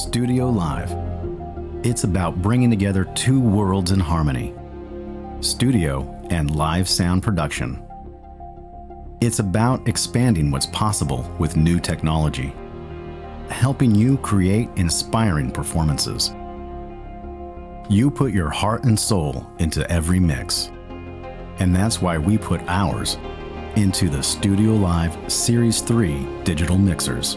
StudioLive. It's about bringing together two worlds in harmony, studio and live sound production. It's about expanding what's possible with new technology, helping you create inspiring performances. You put your heart and soul into every mix, and that's why we put ours into the StudioLive Series 3 digital mixers.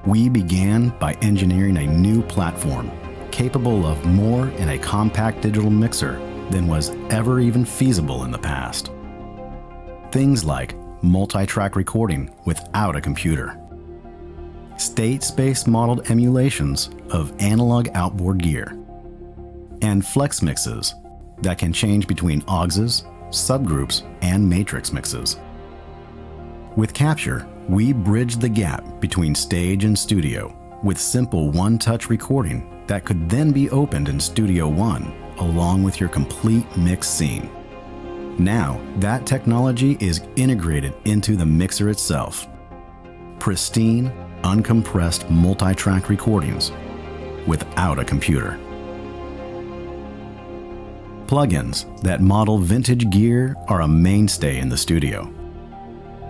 We began by engineering a new platform capable of more in a compact digital mixer than was ever even feasible in the past. Things like multitrack recording without a computer, state space modeled emulations of analog outboard gear, and FlexMixes that can change between auxes, subgroups, and matrix mixes. With Capture, we bridge the gap between stage and studio with simple one-touch recording that could then be opened in Studio One along with your complete mix scene. Now, that technology is integrated into the mixer itself. Pristine, uncompressed multi-track recordings without a computer. Plugins that model vintage gear are a mainstay in the studio.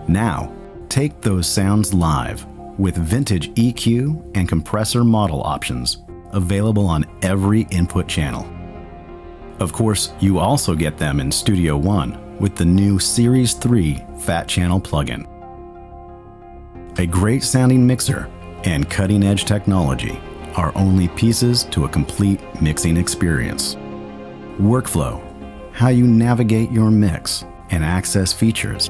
Now, take those sounds live with vintage EQ and compressor model options available on every input channel. Of course, you also get them in Studio One with the new Series 3 Fat Channel plugin. A great sounding mixer and cutting-edge technology are only pieces to a complete mixing experience. Workflow, how you navigate your mix and access features.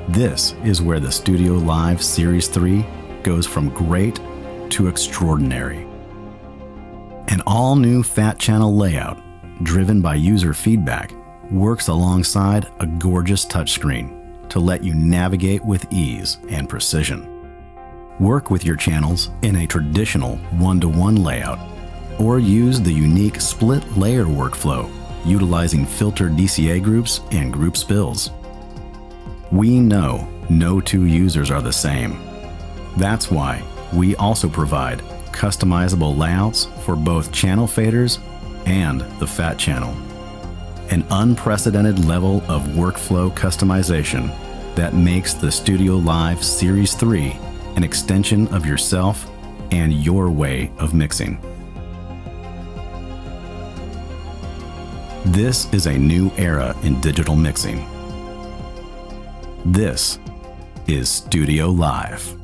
This is where the StudioLive Series 3 goes from great to extraordinary. An all-new Fat Channel layout, driven by user feedback, works alongside a gorgeous touchscreen to let you navigate with ease and precision. Work with your channels in a traditional one-to-one layout, or use the unique split layer workflow utilizing filtered DCA groups and group spills. We know no two users are the same. That's why we also provide customizable layouts for both channel faders and the Fat Channel. An unprecedented level of workflow customization that makes the StudioLive Series 3 an extension of yourself and your way of mixing. This is a new era in digital mixing. This is StudioLive.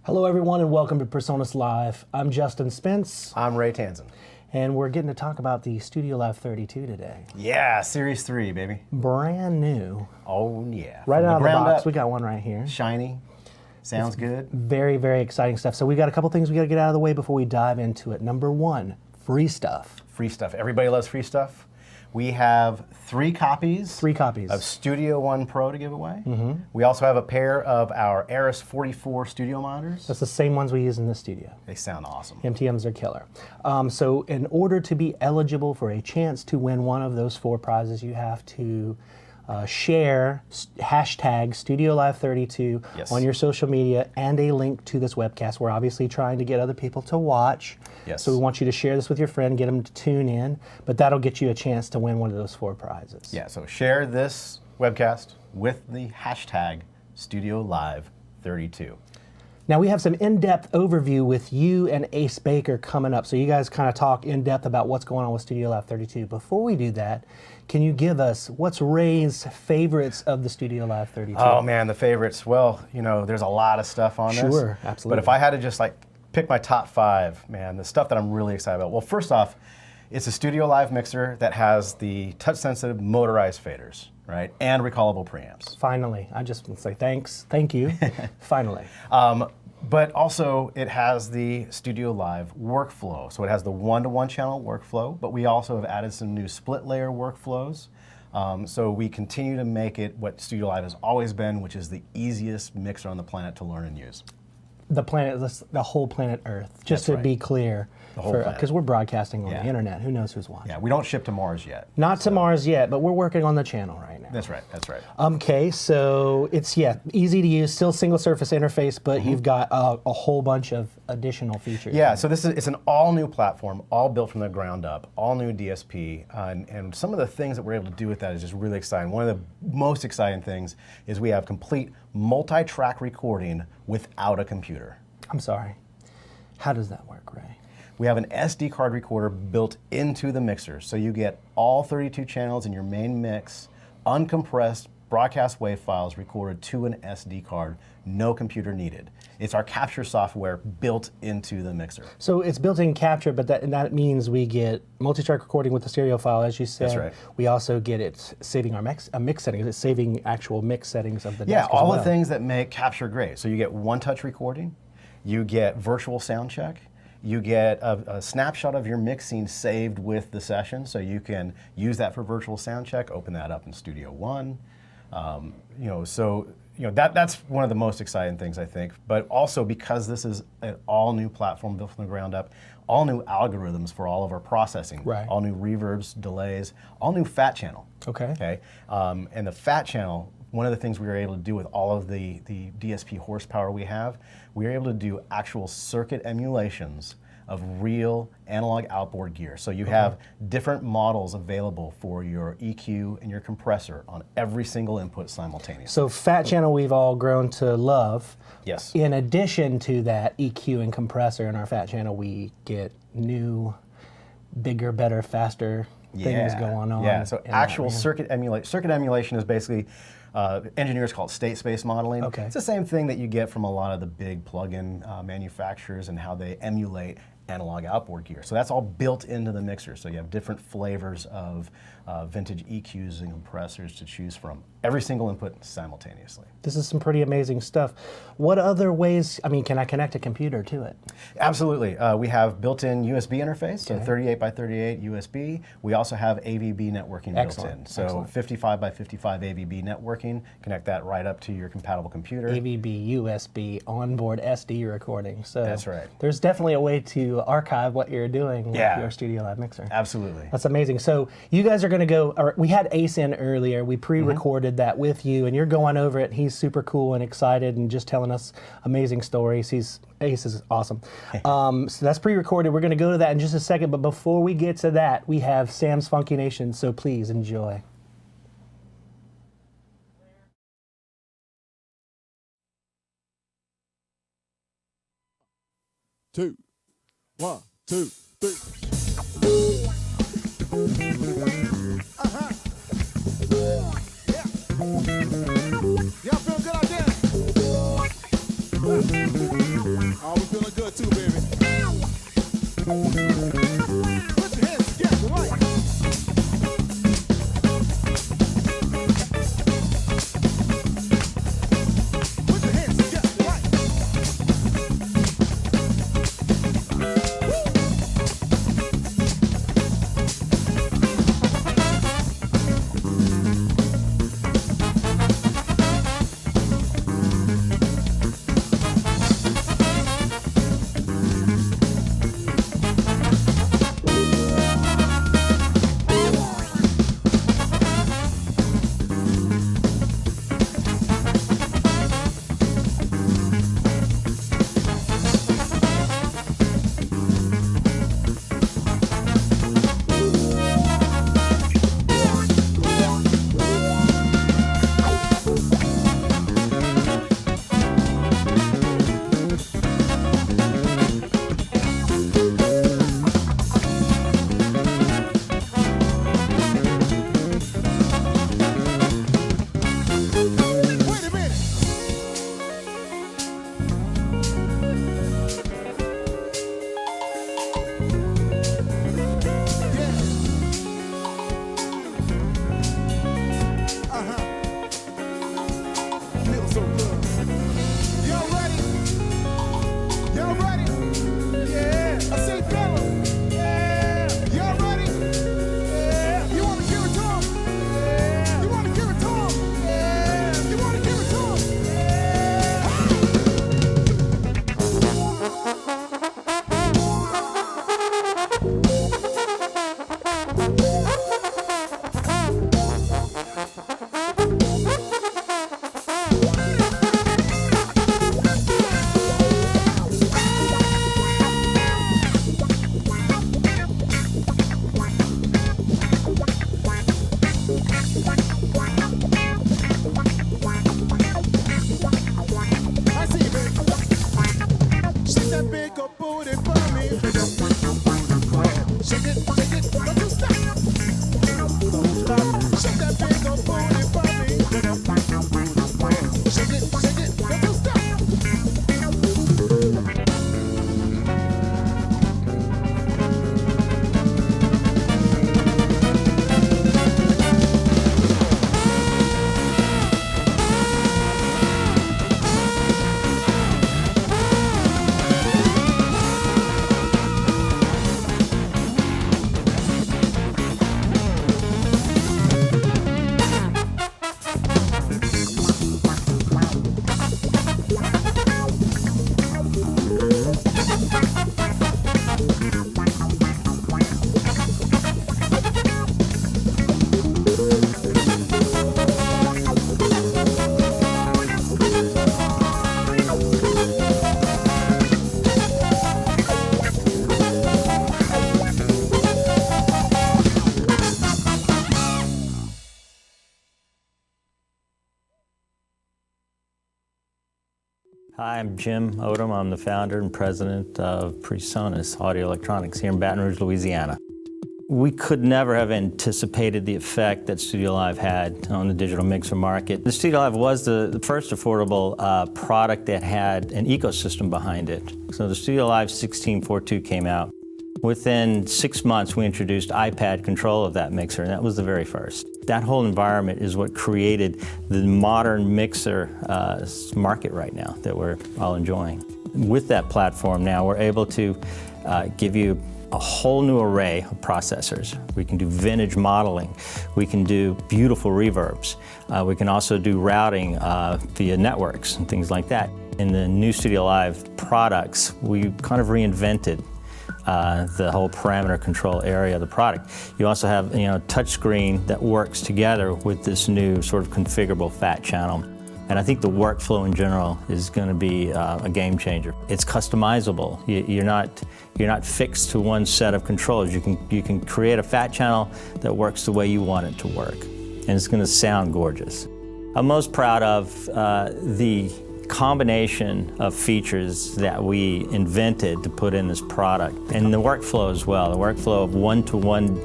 Hello everyone and welcome to Personas Live. I'm Justin Spence. I'm Ray Tanzten. And we're getting to talk about the StudioLive 32 today. Yeah, Series 3, baby. Brand new. Oh yeah. Right out of the box, up. we got one right here. Shiny. Sounds good. Very, very exciting stuff. So we got a couple things we got to get out of the way before we dive into it. Number one, free stuff. Free stuff. Everybody loves free stuff. We have 3 copies. 3 copies. Of Studio One Pro to give away. Mm-hmm. We also have a pair of our Eris 44 studio monitors. That's the same ones we use in this studio. They sound awesome. MTMs are killer. So in order to be eligible for a chance to win one of those 4 prizes, you have to share hashtag StudioLive32 yes. on your social media and a link to this webcast. We're obviously trying to get other people to watch. Yes. So we want you to share this with your friend, get them to tune in, but that'll get you a chance to win one of those 4 prizes. Yeah, so share this webcast with the hashtag StudioLive32. Now we have some in-depth overview with you and Ace Baker coming up. So you guys kind of talk in depth about what's going on with StudioLive 32. Before we do that, can you give us what's Ray's favorites of the StudioLive 32? Oh man, the favorites. Well, you know, there's a lot of stuff on this. Sure, absolutely. But if I had to just like pick my top 5, man, the stuff that I'm really excited about. Well, first off, it's a StudioLive mixer that has the touch-sensitive motorized faders, right, and recallable preamps. Finally, I just want to say thank you. Finally. But also, it has the StudioLive workflow. So it has the one-to-one channel workflow, but we also have added some new split layer workflows. So we continue to make it what StudioLive has always been, which is the easiest mixer on the planet to learn and use. The whole planet Earth, just to be clear, because we're broadcasting on the internet. Who knows who's watching? Yeah, we don't ship to Mars yet. Not to Mars yet, but we're working on the channel right now. That's right, that's right. Okay, so it's, easy to use, still single surface interface, but you've got a whole bunch of additional features. Yeah, so it's an all new platform, all built from the ground up, all new DSP, and some of the things that we're able to do with that is just really exciting. One of the most exciting things is we have complete multi-track recording without a computer. I'm sorry. How does that work, Ray? We have an SD card recorder built into the mixer, so you get all 32 channels in your main mix, uncompressed broadcast wave files recorded to an SD card, no computer needed. It's our capture software built into the mixer. So it's built-in capture, but that means we get multi-track recording with the stereo file, as you said. That's right. We also get it saving our mix settings. It's saving actual mix settings of the Yeah, desk all as well. the things that make capture great. So you get one-touch recording, you get virtual sound check, you get a snapshot of your mixing saved with the session, so you can use that for virtual sound check, open that up in Studio One. That's one of the most exciting things, I think. But also, because this is an all new platform built from the ground up, all new algorithms for all of our processing, Right. all new reverbs, delays, all new fat channel. Okay. And the fat channel, one of the things we were able to do with all of the DSP horsepower we have, we were able to do actual circuit emulations of real analog outboard gear. So you have different models available for your EQ and your compressor on every single input simultaneously. So fat channel we've all grown to love. Yes. In addition to that EQ and compressor in our fat channel, we get new, bigger, better, faster things going on. Yeah, so actual circuit emulation is basically, engineers call it state space modeling. Okay. It's the same thing that you get from a lot of the big plug-in manufacturers and how they emulate analog outboard gear. So that's all built into the mixer. So you have different flavors of vintage EQs and compressors to choose from. Every single input simultaneously. This is some pretty amazing stuff. What other ways, can I connect a computer to it? Absolutely. We have built-in USB interface, so 38 by 38 USB. We also have AVB networking built in. So 55 by 55 AVB networking, connect that right up to your compatible computer. AVB, USB, onboard SD recording. So that's right. There's definitely a way to archive what you're doing with your StudioLive mixer. Absolutely. That's amazing. So you guys are going to go, we had Ace in earlier. We pre-recorded that with you, and you're going over it. He's super cool and excited and just telling us amazing stories. Ace is awesome. So that's pre-recorded. We're going to go to that in just a second, but before we get to that, we have Sam's Funky Nation, so please enjoy. Two. 1, 2, 3. Y'all feel good out there? Oh, we feeling good too, baby. Put your hands together, right? Put your hands together, right? that big old booty for me. Shake it, don't you stop. Don't stop. Shake that big old booty for me. Shake it, don't you stop. Hi, I'm Jim Odom. I'm the founder and president of PreSonus Audio Electronics here in Baton Rouge, Louisiana. We could never have anticipated the effect that StudioLive had on the digital mixer market. The StudioLive was the first affordable product that had an ecosystem behind it. So the StudioLive 1642 came out. Within 6 months, we introduced iPad control of that mixer, and that was the very first. That whole environment is what created the modern mixer market right now that we're all enjoying. With that platform now, we're able to give you a whole new array of processors. We can do vintage modeling. We can do beautiful reverbs. We can also do routing via networks and things like that. In the new StudioLive products, we kind of reinvented the whole parameter control area of the product. You also have, touch screen that works together with this new sort of configurable fat channel. And I think the workflow in general is going to be a game changer. It's customizable. You're not fixed to one set of controls. You can create a fat channel that works the way you want it to work, and it's going to sound gorgeous. I'm most proud of the combination of features that we invented to put in this product, and the workflow as well. The workflow of one-to-one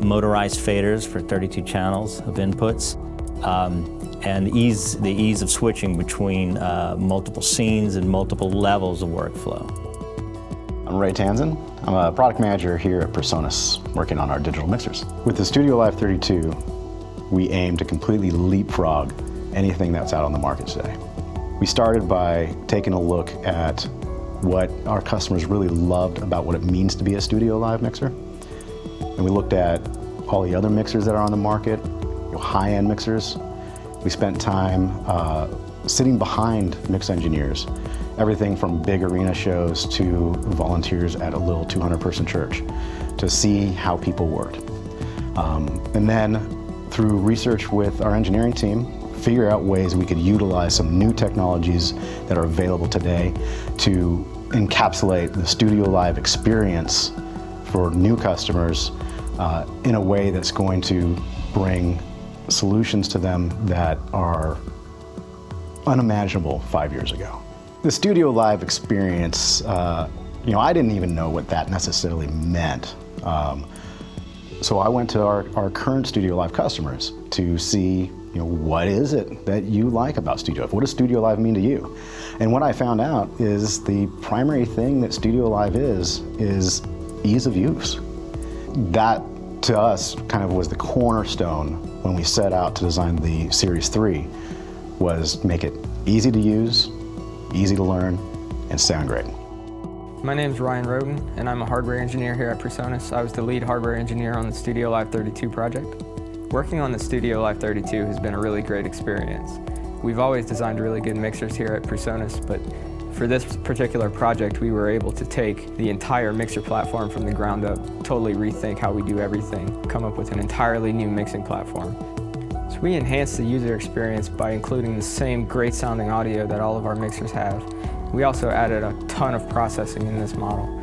motorized faders for 32 channels of inputs, and the ease of switching between multiple scenes and multiple levels of workflow. I'm Ray Tanzten. I'm a product manager here at PreSonus, working on our digital mixers. With the StudioLive 32, we aim to completely leapfrog anything that's out on the market today. We started by taking a look at what our customers really loved about what it means to be a StudioLive mixer. And we looked at all the other mixers that are on the market, high-end mixers. We spent time sitting behind mix engineers, everything from big arena shows to volunteers at a little 200-person church, to see how people worked. And then through research with our engineering team, figure out ways we could utilize some new technologies that are available today to encapsulate the StudioLive experience for new customers in a way that's going to bring solutions to them that are unimaginable 5 years ago. The StudioLive experience, I didn't even know what that necessarily meant. So I went to our current StudioLive customers to see what is it that you like about StudioLive? What does StudioLive mean to you? And what I found out is the primary thing that StudioLive is ease of use. That, to us, kind of was the cornerstone when we set out to design the Series 3, was make it easy to use, easy to learn, and sound great. My name is Ryan Roden, and I'm a hardware engineer here at PreSonus. I was the lead hardware engineer on the StudioLive 32 project. Working on the StudioLive 32 has been a really great experience. We've always designed really good mixers here at PreSonus, but for this particular project, we were able to take the entire mixer platform from the ground up, totally rethink how we do everything, come up with an entirely new mixing platform. So we enhanced the user experience by including the same great sounding audio that all of our mixers have. We also added a ton of processing in this model.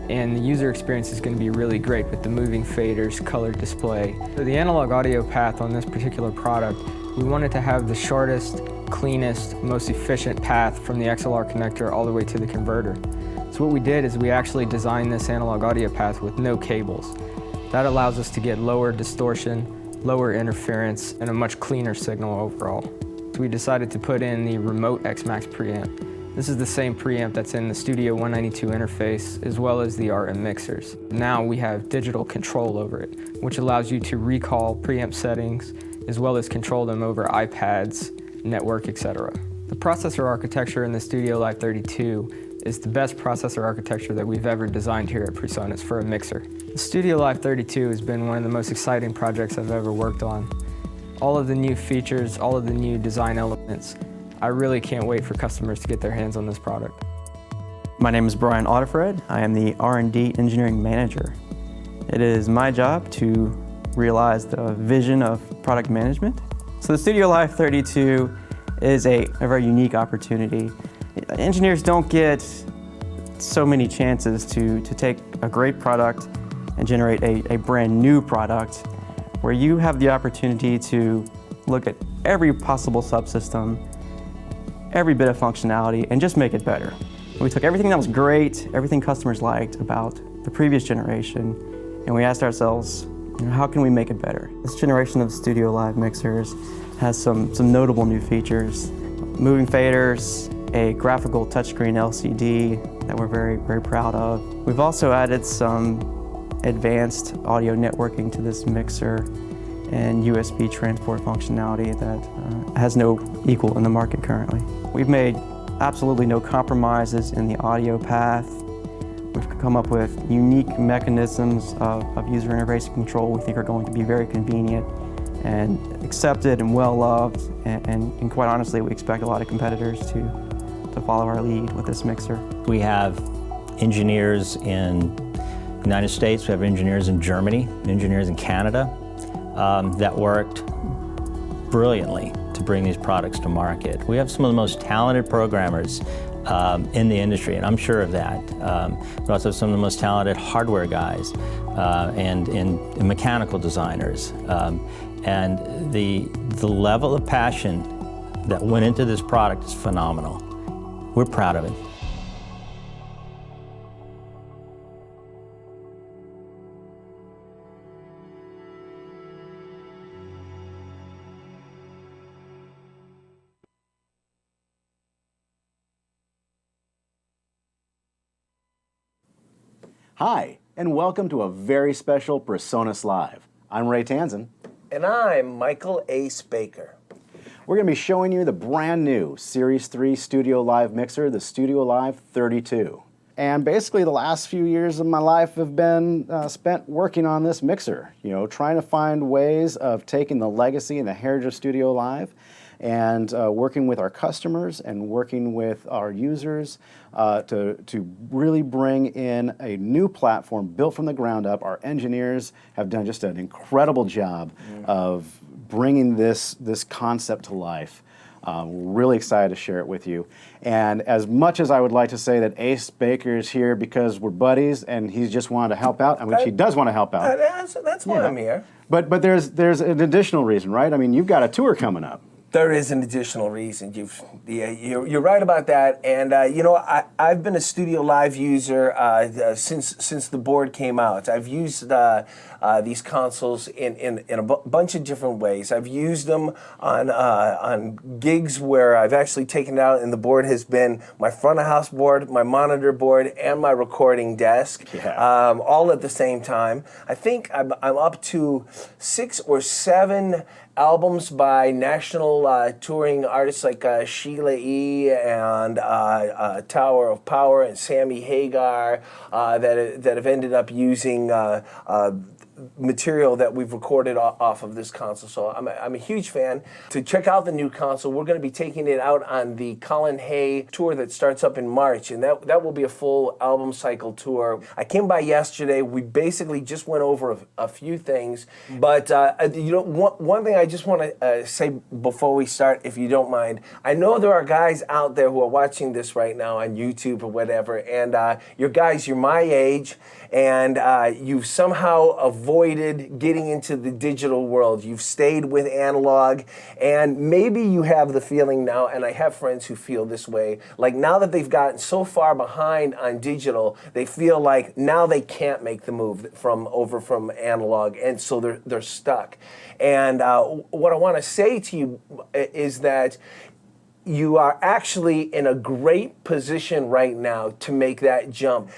And the user experience is going to be really great with the moving faders, colored display. For the analog audio path on this particular product, we wanted to have the shortest, cleanest, most efficient path from the XLR connector all the way to the converter. So what we did is we actually designed this analog audio path with no cables. That allows us to get lower distortion, lower interference, and a much cleaner signal overall. So we decided to put in the remote X-Max preamp. This is the same preamp that's in the Studio 192 interface, as well as the RM mixers. Now we have digital control over it, which allows you to recall preamp settings, as well as control them over iPads, network, etc. The processor architecture in the StudioLive 32 is the best processor architecture that we've ever designed here at PreSonus for a mixer. The StudioLive 32 has been one of the most exciting projects I've ever worked on. All of the new features, all of the new design elements, I really can't wait for customers to get their hands on this product. My name is Brian Audifred. I am the R&D engineering manager. It is my job to realize the vision of product management. So the StudioLive 32 is a very unique opportunity. Engineers don't get so many chances to take a great product and generate a brand new product where you have the opportunity to look at every possible subsystem, every bit of functionality, and just make it better. We took everything that was great, everything customers liked about the previous generation, and we asked ourselves, how can we make it better? This generation of StudioLive mixers has some notable new features. Moving faders, a graphical touchscreen LCD that we're very, very proud of. We've also added some advanced audio networking to this mixer and USB transport functionality that has no equal in the market currently. We've made absolutely no compromises in the audio path. We've come up with unique mechanisms of user interface control we think are going to be very convenient and accepted and well loved, and quite honestly, we expect a lot of competitors to follow our lead with this mixer. We have engineers in the United States, we have engineers in Germany, engineers in Canada that worked brilliantly to bring these products to market. We have some of the most talented programmers in the industry, and I'm sure of that. We also have some of the most talented hardware guys and mechanical designers. And the level of passion that went into this product is phenomenal. We're proud of it. Hi, and welcome to a very special PreSonus Live. I'm Ray Tanzten. And I'm Michael A. Spaker. We're going to be showing you the brand new Series 3 StudioLive mixer, the StudioLive 32. And basically the last few years of my life have been spent working on this mixer, trying to find ways of taking the legacy and the heritage of StudioLive and working with our customers and working with our users to really bring in a new platform built from the ground up. Our engineers have done just an incredible job of bringing this concept to life. We're really excited to share it with you. And as much as I would like to say that Ace Baker is here because we're buddies and he's just wanted to help out, which he does want to help out. That's why I'm here. But there's an additional reason, right? I mean, you've got a tour coming up. There is an additional reason. You're right about that. And I've been a StudioLive user since the board came out. I've used these consoles in a bunch of different ways. I've used them on gigs where I've actually taken it out, and the board has been my front of house board, my monitor board, and my recording desk, all at the same time. I think I'm up to 6 or 7 albums by national touring artists like Sheila E. and Tower of Power and Sammy Hagar that have ended up using material that we've recorded off of this console. So I'm a huge fan. To check out the new console, we're going to be taking it out on the Colin Hay tour that starts up in March, and that will be a full album cycle tour. I came by yesterday. We basically just went over a few things, but one thing I just want to say before we start, if you don't mind, I know there are guys out there who are watching this right now on YouTube or whatever, and you're my age, and you've somehow avoided avoided getting into the digital world. You've stayed with analog, and maybe you have the feeling now, and I have friends who feel this way, like now that they've gotten so far behind on digital, they feel like now they can't make the move from analog, and so they're stuck. And what I want to say to you is that you are actually in a great position right now to make that jump.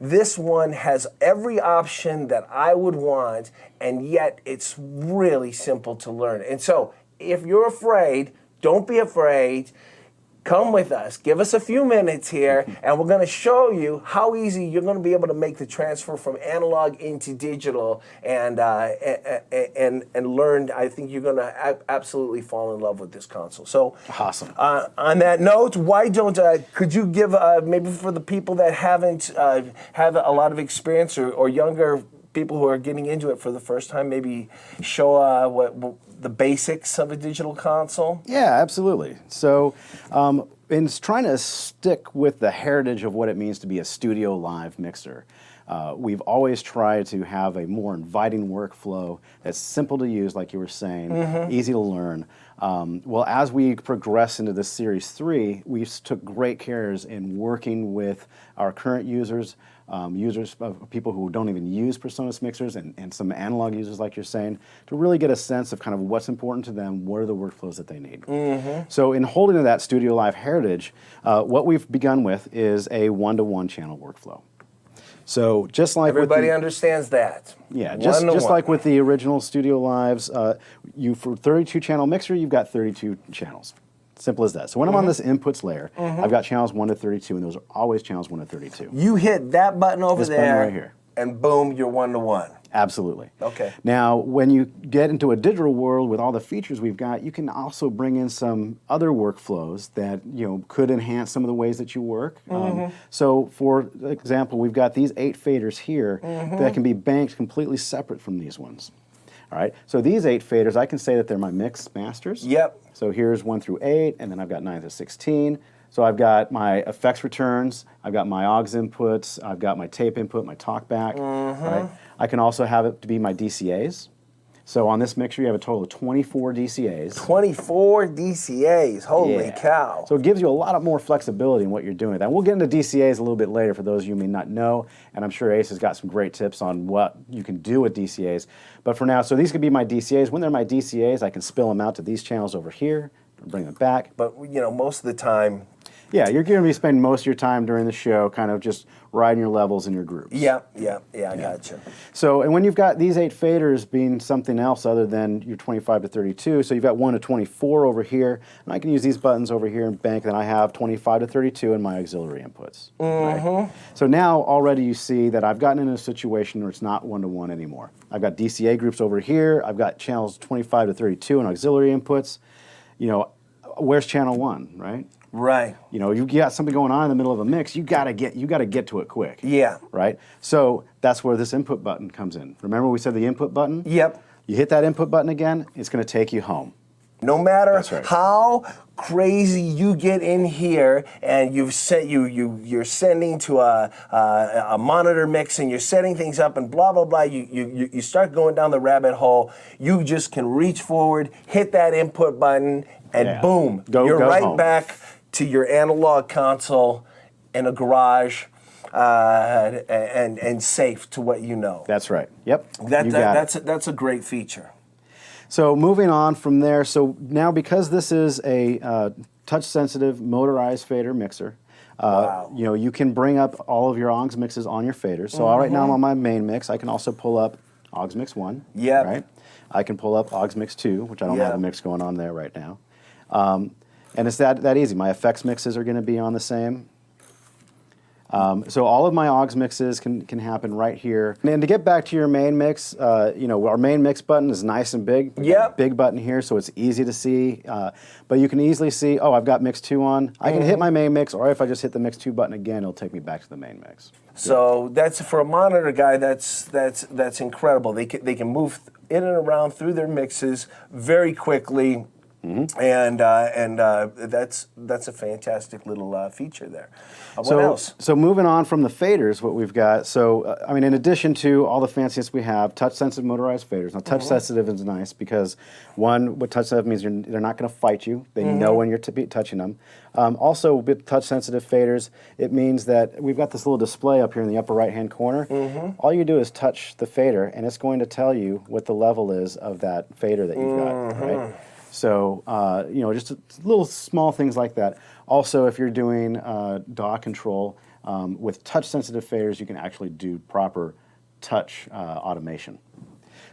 This one has every option that I would want, and yet it's really simple to learn. And so if you're afraid, don't be afraid. Come with us. Give us a few minutes here, and we're going to show you how easy you're going to be able to make the transfer from analog into digital, and learn. I think you're going to absolutely fall in love with this console. So awesome. On that note, why don't could you give maybe for the people that haven't have a lot of experience or younger people who are getting into it for the first time, maybe show what the basics of a digital console? Yeah, absolutely. So in trying to stick with the heritage of what it means to be a StudioLive mixer, we've always tried to have a more inviting workflow that's simple to use, like you were saying, easy to learn. Well, as we progress into this Series 3, we took great cares in working with our current users, people who don't even use PreSonus mixers, and some analog users, like you're saying, to really get a sense of kind of what's important to them, what are the workflows that they need. So in holding to that StudioLive heritage, what we've begun with is a one-to-one channel workflow. So just like everybody understands that. Yeah, just like with the original StudioLives, for 32-channel mixer, you've got 32 channels. Simple as that. So when I'm on this inputs layer, I've got channels 1 to 32, and those are always channels 1 to 32. You hit that button over there, button right here, and boom, you're one-to-one. Absolutely. Okay. Now, when you get into a digital world with all the features we've got, you can also bring in some other workflows that could enhance some of the ways that you work. So, for example, we've got these 8 faders here that can be banked completely separate from these ones. All right. So these 8 faders, I can say that they're my mix masters. Yep. So here's 1 through 8, and then I've got 9 to 16. So I've got my effects returns, I've got my aux inputs, I've got my tape input, my talkback. Right? I can also have it to be my DCAs. So on this mixer, you have a total of 24 DCAs. 24 DCAs, holy cow. So it gives you a lot more flexibility in what you're doing with that. And we'll get into DCAs a little bit later for those of you who may not know, and I'm sure Ace has got some great tips on what you can do with DCAs. But for now, so these could be my DCAs. When they're my DCAs, I can spill them out to these channels over here, and bring them back. But most of the time, yeah, you're going to be spending most of your time during the show kind of just riding your levels in your groups. Yeah, I gotcha. So, and when you've got these 8 faders being something else other than your 25 to 32, so you've got 1 to 24 over here, and I can use these buttons over here and bank, then I have 25 to 32 in my auxiliary inputs. Right? So now already you see that I've gotten in a situation where it's not one-to-one anymore. I've got DCA groups over here, I've got channels 25 to 32 in auxiliary inputs. Where's channel 1, right? Right. You got something going on in the middle of a mix, you gotta get to it quick. Yeah. Right? So that's where this input button comes in. Remember we said the input button? Yep. You hit that input button again, it's gonna take you home. No matter how crazy you get in here, and you're sending to a monitor mix, and you're setting things up, and blah blah blah. You start going down the rabbit hole. You just can reach forward, hit that input button, and boom, you're right home. Back to your analog console in a garage. And safe to what you know. That's right. Yep. That's a great feature. So moving on from there, so now because this is a touch-sensitive motorized fader mixer, you can bring up all of your aux mixes on your faders. So right now I'm on my main mix. I can also pull up aux mix 1. Yep. Right. I can pull up aux mix 2, which I don't have a mix going on there right now. And it's that easy. My effects mixes are going to be on the same. So all of my aux mixes can happen right here. And to get back to your main mix, our main mix button is nice and big. Yep. Big button here, so it's easy to see. But you can easily see, I've got mix 2 on. I can hit my main mix, or if I just hit the mix 2 button again, it'll take me back to the main mix. So that's, for a monitor guy, that's incredible. They can move in and around through their mixes very quickly. and that's a fantastic little feature there. What else? So moving on from the faders, what we've got, I mean, in addition to all the fanciness we have, touch-sensitive motorized faders. Now, touch-sensitive is nice because, one, what touch-sensitive means they're not going to fight you. They know when you're touching them. Also, with touch-sensitive faders, it means that we've got this little display up here in the upper right-hand corner. All you do is touch the fader, and it's going to tell you what the level is of that fader that you've got, right? So, you know, just little small things like that. Also, if you're doing DAW control, with touch-sensitive faders, you can actually do proper touch automation.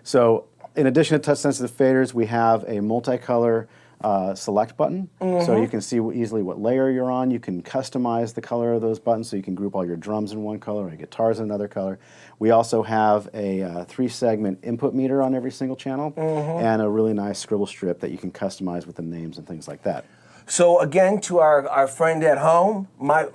So, in addition to touch-sensitive faders, we have a multicolor select button. So you can see easily what layer you're on. You can customize the color of those buttons, so you can group all your drums in one color or your guitars in another color. We also have a 3-segment input meter on every single channel, and a really nice scribble strip that you can customize with the names and things like that. So again, to our friend at home, my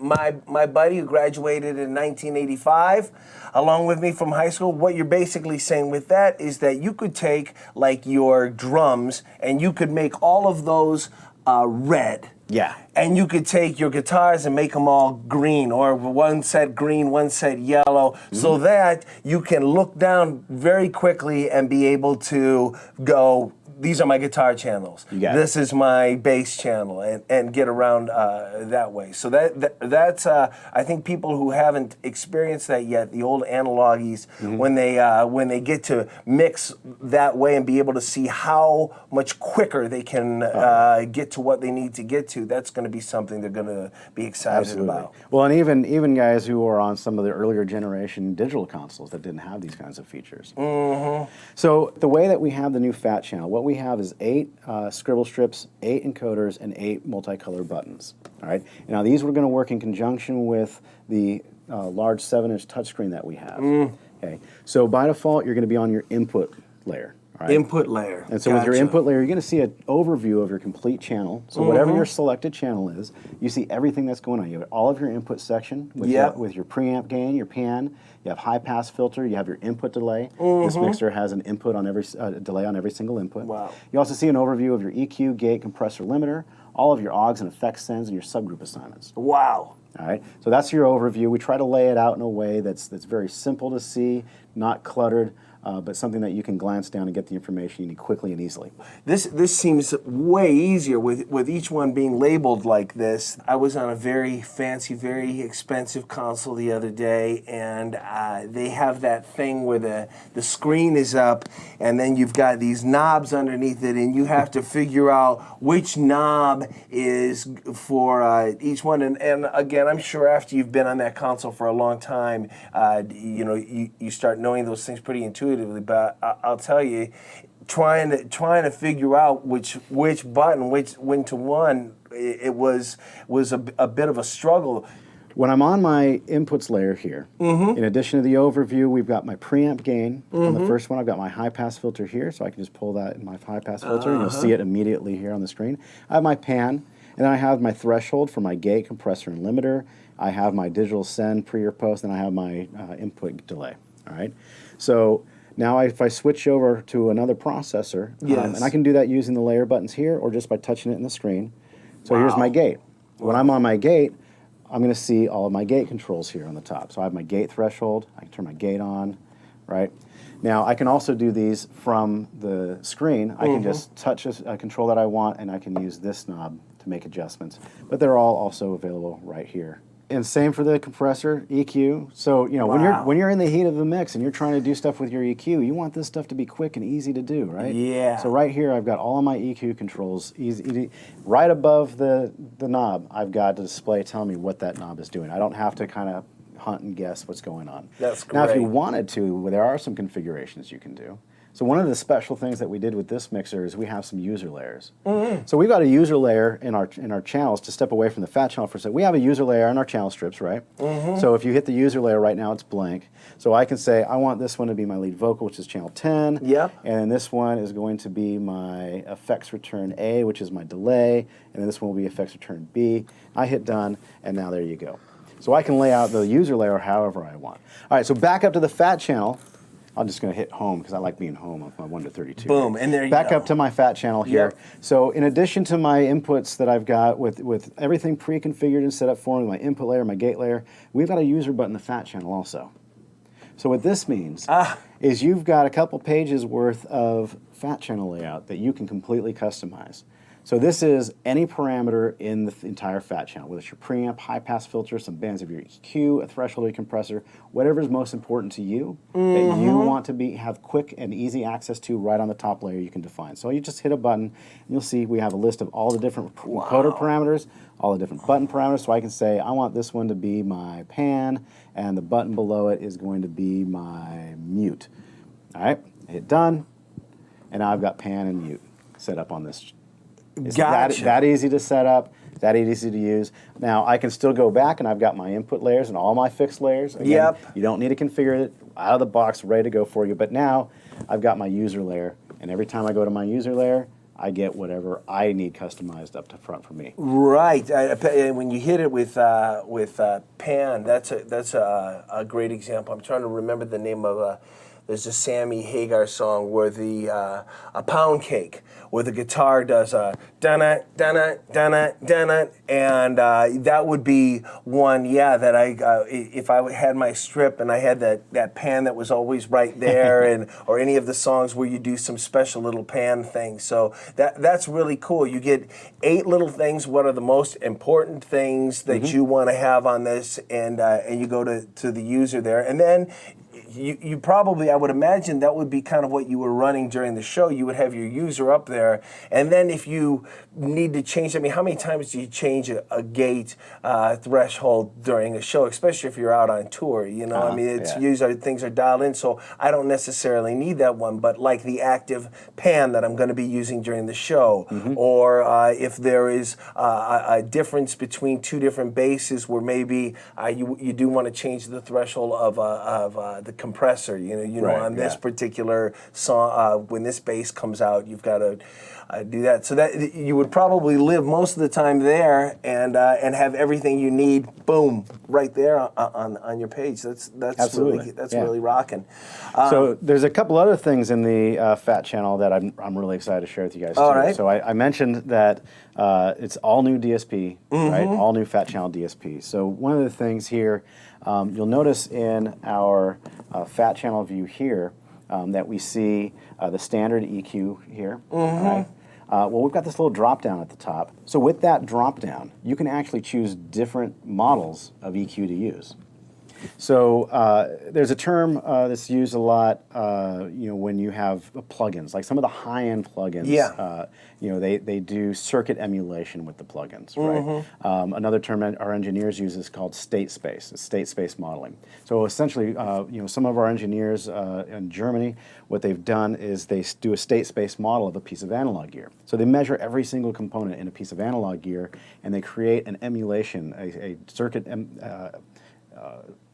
buddy who graduated in 1985, along with me from high school, what you're basically saying with that is that you could take like your drums and you could make all of those red. Yeah. And you could take your guitars and make them all green, or one set green, one set yellow, so that you can look down very quickly and be able to go, these are my guitar channels. This is my bass channel, and get around that way. So that's I think people who haven't experienced that yet, the old analogies, when they get to mix that way and be able to see how much quicker they can get to what they need to get to, that's going to be something they're going to be excited about. Well, and even guys who are on some of the earlier generation digital consoles that didn't have these kinds of features. So the way that we have the new Fat channel, what we have is 8 scribble strips, 8 encoders, and 8 multicolor buttons. All right. Now these we're going to work in conjunction with the large 7-inch touchscreen that we have. Okay. So by default, you're going to be on your input layer. All right? Input layer. And so with your input layer, you're going to see an overview of your complete channel. So whatever your selected channel is, you see everything that's going on. You have all of your input section with your preamp gain, your pan. You have high pass filter. You have your input delay. This mixer has an input on every delay on every single input. Wow. You also see an overview of your EQ, gate, compressor, limiter, all of your AUX and effects sends, and your subgroup assignments. Wow. All right. So that's your overview. We try to lay it out in a way that's very simple to see, not cluttered. But something that you can glance down and get the information you need quickly and easily. This seems way easier with each one being labeled like this. I was on a very fancy, very expensive console the other day, and they have that thing where the screen is up, and then you've got these knobs underneath it, and you have to figure out which knob is for each one. And again, I'm sure after you've been on that console for a long time, you start knowing those things pretty intuitively. But I'll tell you, trying to figure out which button, when to one, it was a bit of a struggle. When I'm on my inputs layer here, in addition to the overview, we've got my preamp gain. On the first one, I've got my high pass filter here, so I can just pull that in my high pass filter, and you'll see it immediately here on the screen. I have my pan, and then I have my threshold for my gate, compressor, and limiter. I have my digital send pre or post, and I have my input delay. All right, so now if I switch over to another processor, and I can do that using the layer buttons here or just by touching it in the screen. So here's my gate. When I'm on my gate, I'm going to see all of my gate controls here on the top. So I have my gate threshold. I can turn my gate on, right? Now I can also do these from the screen. I can just touch a control that I want, and I can use this knob to make adjustments. But they're all also available right here. And same for the compressor, EQ. So, when you're in the heat of the mix and you're trying to do stuff with your EQ, you want this stuff to be quick and easy to do, right? Yeah. So right here, I've got all of my EQ controls easy. Right above the knob, I've got a display telling me what that knob is doing. I don't have to kind of hunt and guess what's going on. That's great. Now, if you wanted to, there are some configurations you can do. So one of the special things that we did with this mixer is we have some user layers. So we've got a user layer in our channels. To step away from the Fat channel for a second, we have a user layer in our channel strips, right? So if you hit the user layer right now, it's blank. So I can say, I want this one to be my lead vocal, which is channel 10. Yep. And this one is going to be my effects return A, which is my delay. And then this one will be effects return B. I hit done, and now there you go. So I can lay out the user layer however I want. All right, so back up to the Fat channel. I'm just going to hit home because I like being home with my 1 to 32. Boom, and there you Back go. up to my fat channel here. Yep. So in addition to my inputs that I've got with everything pre-configured and set up for me, my input layer, my gate layer, we've got a user button in the fat channel also. So what this means is you've got a couple pages worth of fat channel layout that you can completely customize. So this is any parameter in the entire fat channel, whether it's your preamp, high pass filter, some bands of your EQ, a threshold of your compressor, whatever is most important to you that you want to have quick and easy access to right on the top layer you can define. So you just hit a button and you'll see we have a list of all the different encoder parameters, all the different button parameters. So I can say I want this one to be my pan and the button below it is going to be my mute. All right, hit done, and now I've got pan and mute set up on this. It's Gotcha. that easy to set up, that easy to use. Now, I can still go back and I've got my input layers and all my fixed layers. Again, Yep. You don't need to configure it out of the box, ready to go for you. But now, I've got my user layer, and every time I go to my user layer, I get whatever I need customized up to front for me. Right. When you hit it with pan, that's a great example. I'm trying to remember the name of there's a Sammy Hagar song where a pound cake, where the guitar does a dun-na, dun-na, dun-na, dun-na, and that would be one, that if I had my strip and I had that pan that was always right there, or any of the songs where you do some special little pan things. So that's really cool. You get 8 little things. What are the most important things that you want to have on this, and you go to the user there, and then. You probably, I would imagine that would be kind of what you were running during the show. You would have your user up there, and then if you need to change, I mean, how many times do you change a gate threshold during a show, especially if you're out on tour? You know, I mean, it's usually things are dialed in, so I don't necessarily need that one, but like the active pan that I'm going to be using during the show, or if there is a difference between 2 different basses where maybe you do want to change the threshold of the compressor, on this particular song, when this bass comes out, you've got to do that. So that you would probably live most of the time there and have everything you need, boom, right there on your page. That's Absolutely. Really rocking. So there's a couple other things in the fat channel that I'm really excited to share with you guys too. All right. So I mentioned that it's all new DSP, right? All new fat channel DSP. So one of the things here, you'll notice in our fat channel view here that we see the standard EQ here. Right? Well, we've got this little drop down at the top. So with that drop down, you can actually choose different models of EQ to use. So there's a term that's used a lot, when you have plugins, like some of the high-end plugins. They do circuit emulation with the plugins, right? Another term our engineers use is called state space. It's state space modeling. So essentially, some of our engineers in Germany, what they've done is they do a state space model of a piece of analog gear. So they measure every single component in a piece of analog gear, and they create an emulation, a circuit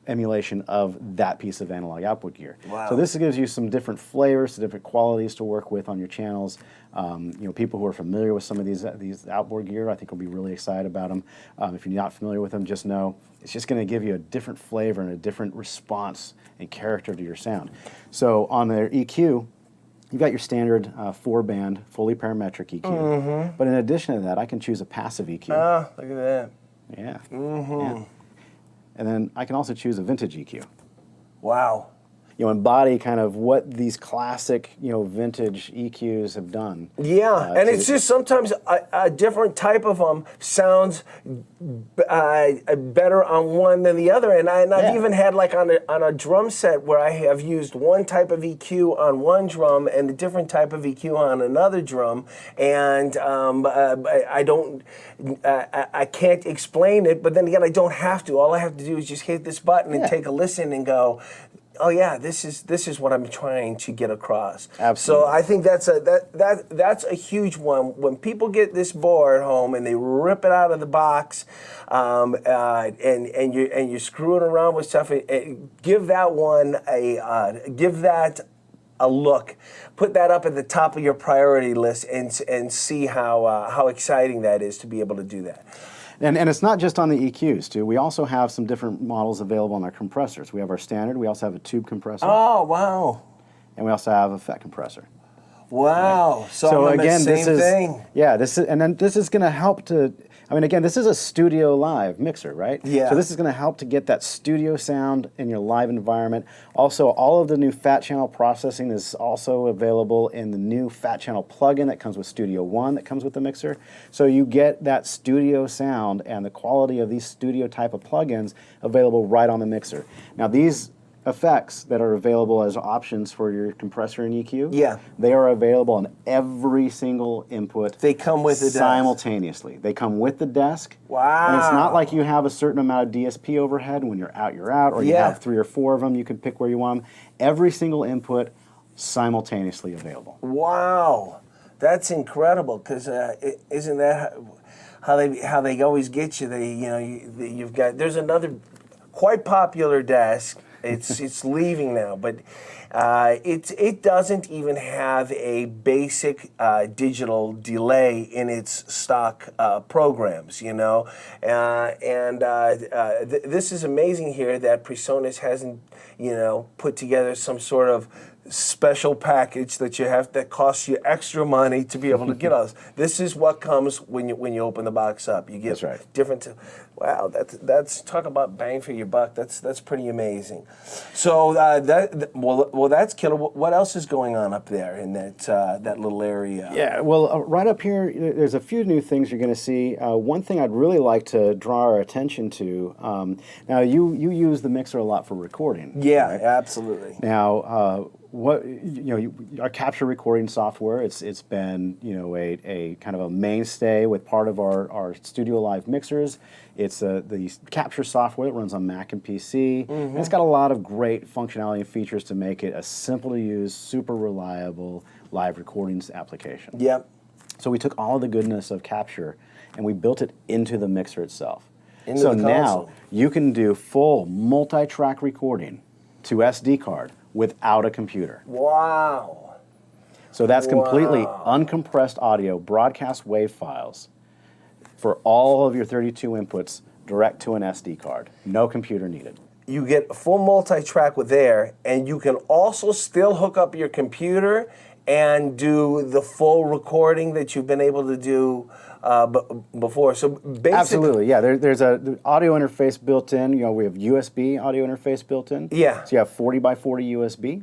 emulation of that piece of analog output gear. Wow. So this gives you some different flavors, different qualities to work with on your channels. People who are familiar with some of these outboard gear, I think will be really excited about them. If you're not familiar with them, just know it's just going to give you a different flavor and a different response and character to your sound. So on their EQ, you've got your standard 4-band, fully parametric EQ. But in addition to that, I can choose a passive EQ. Ah, look at that. Yeah. Yeah. And then I can also choose a vintage EQ. Wow. Embody kind of what these classic, vintage EQs have done. Yeah, and it's just sometimes a different type of them sounds better on one than the other. And I've even had like on a drum set where I have used one type of EQ on one drum and a different type of EQ on another drum, and I can't explain it. But then again, I don't have to. All I have to do is just hit this button and take a listen and go, oh yeah, this is what I'm trying to get across. Absolutely. So I think that's a huge one. When people get this board home and they rip it out of the box, and you're screwing around with stuff, give that a look. Put that up at the top of your priority list and see how exciting that is to be able to do that. And it's not just on the EQs, too. We also have some different models available on our compressors. We have our standard. We also have a tube compressor. Oh, wow. And we also have a FET compressor. Wow. Right? So again, same thing. Yeah, this is going to help to. I mean, again, this is a StudioLive mixer, right? Yeah. So this is going to help to get that studio sound in your live environment. Also, all of the new fat channel processing is also available in the new fat channel plugin that comes with Studio One that comes with the mixer. So you get that studio sound and the quality of these studio type of plugins available right on the mixer. Now, these effects that are available as options for your compressor and EQ, yeah, they are available on every single input. They come with the desk. Simultaneously. They come with the desk. Wow. And it's not like you have a certain amount of DSP overhead. When you're out, or you have 3 or 4 of them, you can pick where you want them. Every single input simultaneously available. Wow. That's incredible, because isn't that how they always get you? You've got, there's another quite popular desk. It's leaving now, but it doesn't even have a basic digital delay in its stock programs, you know, this is amazing here that PreSonus hasn't, you know, put together some sort of special package that costs you extra money to be able to get all this. This is what comes when you open the box up. You get different. Wow, that's talk about bang for your buck. That's pretty amazing. So that's killer. What else is going on up there in that little area? Yeah, well, right up here, there's a few new things you're going to see. One thing I'd really like to draw our attention to. Now, you use the mixer a lot for recording. Yeah, right? absolutely. Now, our capture recording software, it's been, you know, a kind of a mainstay with part of our StudioLive mixers. It's the capture software that runs on Mac and PC. And it's got a lot of great functionality and features to make it a simple to use, super reliable live recordings application. Yep. So we took all of the goodness of capture and we built it into the mixer itself. So now you can do full multi-track recording to SD card without a computer. Wow. So that's completely uncompressed audio, broadcast wave files for all of your 32 inputs direct to an SD card. No computer needed. You get a full multi-track with there, and you can also still hook up your computer and do the full recording that you've been able to do before. So basically, absolutely, yeah. There's a audio interface built in. You know, we have USB audio interface built in. Yeah. So you have 40 by 40 USB.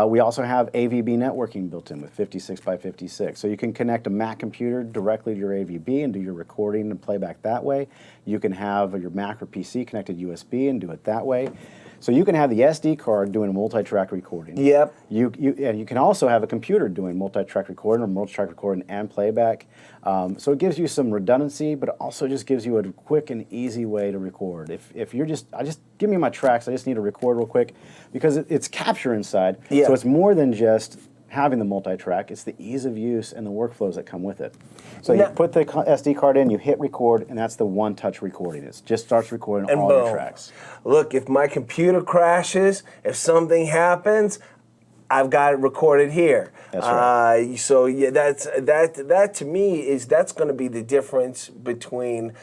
We also have AVB networking built in with 56 by 56. So you can connect a Mac computer directly to your AVB and do your recording and playback that way. You can have your Mac or PC connected USB and do it that way. So you can have the SD card doing a multi-track recording. Yep. You can also have a computer doing multi-track recording or multi-track recording and playback. So it gives you some redundancy, but it also just gives you a quick and easy way to record. If you're just give me my tracks, I just need to record real quick, because it's capture inside. Yeah. So it's more than just having the multi-track, it's the ease of use and the workflows that come with it. So you put the SD card in, you hit record, and that's the one-touch recording. It just starts recording all your tracks. Look, if my computer crashes, if something happens, I've got it recorded here. That's right. So yeah, that to me that's going to be the difference between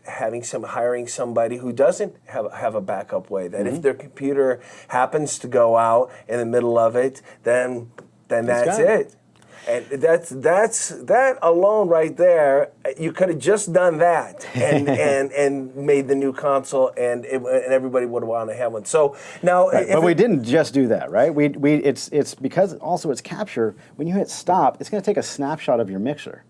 hiring somebody who doesn't have a backup way. That if their computer happens to go out in the middle of it, then that's it. And that alone right there. You could have just done that and made the new console, and everybody would want to have one. So now, but we didn't just do that, right? It's because also it's capture. When you hit stop, it's going to take a snapshot of your mixer.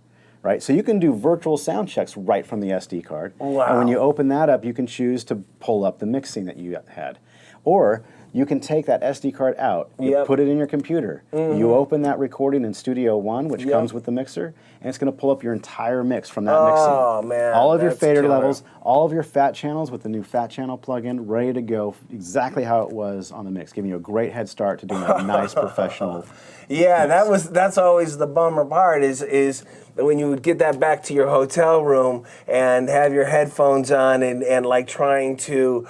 Right, so you can do virtual sound checks right from the SD card. Wow. And when you open that up, you can choose to pull up the mixing that you had. Or you can take that SD card out, you put it in your computer, you open that recording in Studio One, which comes with the mixer, and it's going to pull up your entire mix from that mixing. Oh, man. All of your fader levels, all of your fat channels with the new fat channel plugin, ready to go exactly how it was on the mix, giving you a great head start to doing a nice professional Yeah, that's always the bummer part is when you would get that back to your hotel room and have your headphones on and like trying to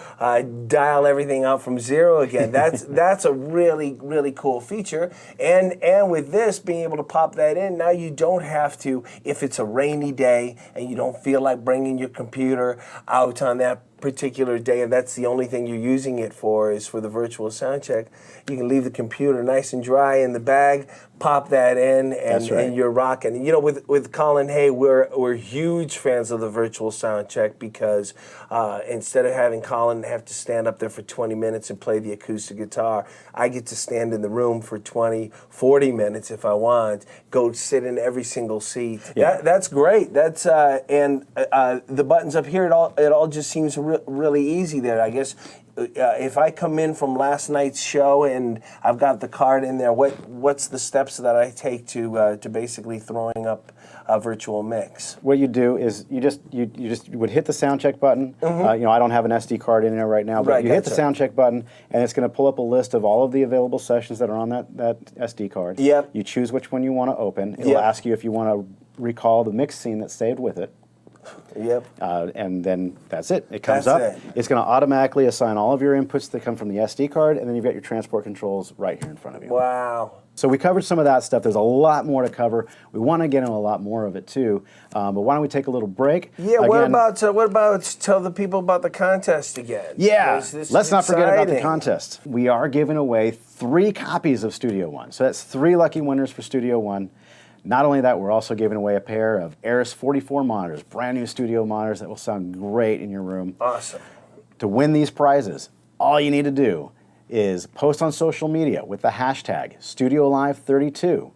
dial everything out from zero again. That's a really, really cool feature. And with this, being able to pop that in, now you don't have to, if it's a rainy day and you don't feel like bringing your computer out on that particular day, and that's the only thing you're using it for is for the virtual sound check, you can leave the computer nice and dry in the bag, pop that in, and you're rocking. You know, with Colin Hay, we're huge fans of the virtual sound check because instead of having Colin have to stand up there for 20 minutes and play the acoustic guitar, I get to stand in the room for 20, 40 minutes if I want, go sit in every single seat. Yeah. That's great. That's and the buttons up here, it all just seems really easy there. I guess if I come in from last night's show and I've got the card in there, what's the steps that I take to basically throwing up a virtual mix? What you do is you just would hit the sound check button. You know, I don't have an SD card in there right now, but you hit the sound check button, and it's going to pull up a list of all of the available sessions that are on that SD card. Yep. You choose which one you want to open. It'll ask you if you want to recall the mix scene that's saved with it. Yep. And then that's it. It comes up. It's going to automatically assign all of your inputs that come from the SD card, and then you've got your transport controls right here in front of you. Wow. So we covered some of that stuff. There's a lot more to cover. We want to get into a lot more of it too. But why don't we take a little break? Yeah. Again, what about tell the people about the contest again? Yeah. Let's not forget about the contest. We are giving away 3 copies of Studio One. So that's 3 lucky winners for Studio One. Not only that, we're also giving away a pair of Eris 44 monitors, brand new studio monitors that will sound great in your room. Awesome. To win these prizes, all you need to do is post on social media with the hashtag StudioLive32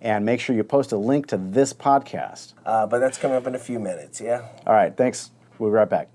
and make sure you post a link to this podcast. But that's coming up in a few minutes, yeah? All right, thanks. We'll be right back.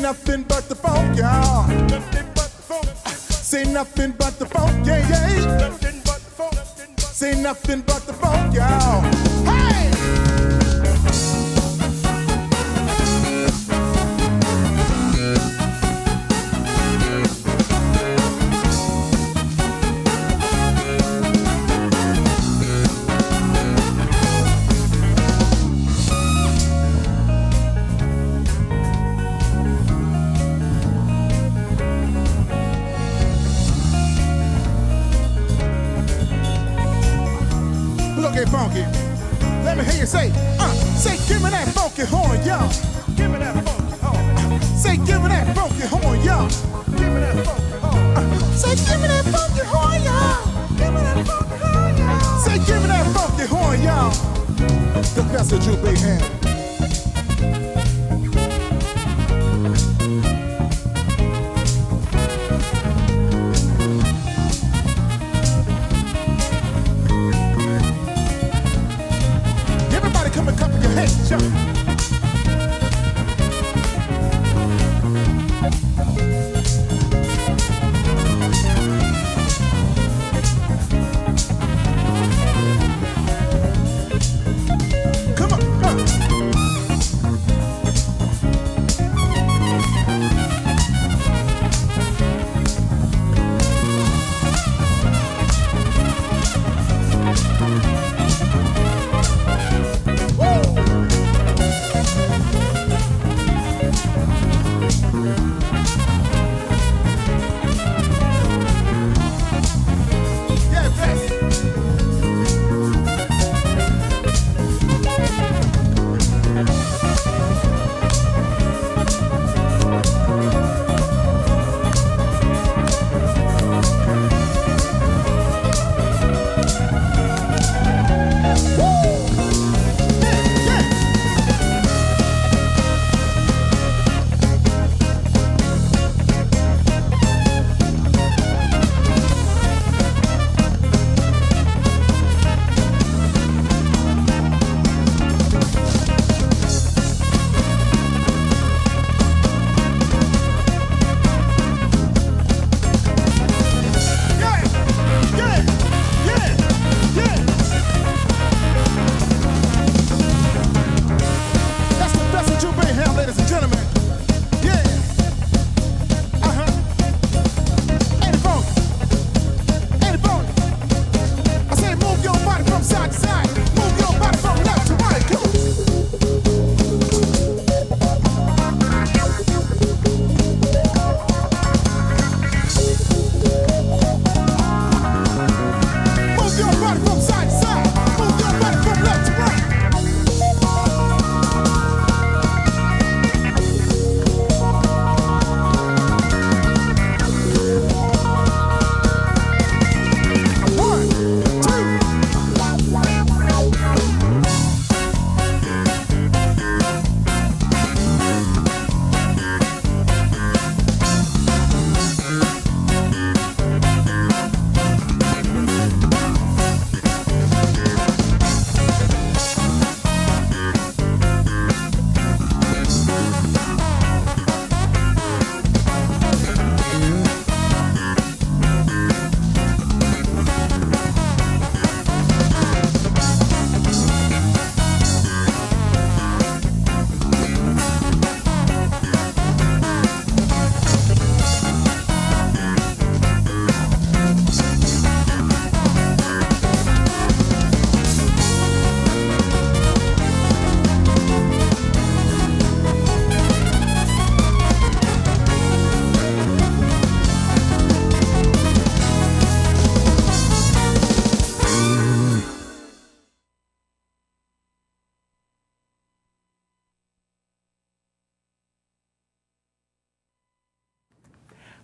nothing but the funk, y'all. Nothing but the funk. Say nothing but the funk, yeah, yeah. Nothing but the funk. Say nothing but the funk, y'all. Hey! Funky. Let me hear you say, give me that funky horn, y'all. Give me that funky horn. Say, give me that funky horn, y'all. Give me that funky horn. Say, give me that funky horn, y'all. Give me that funky horn, y'all. Say, give me that funky horn, y'all. The best of you, big hand.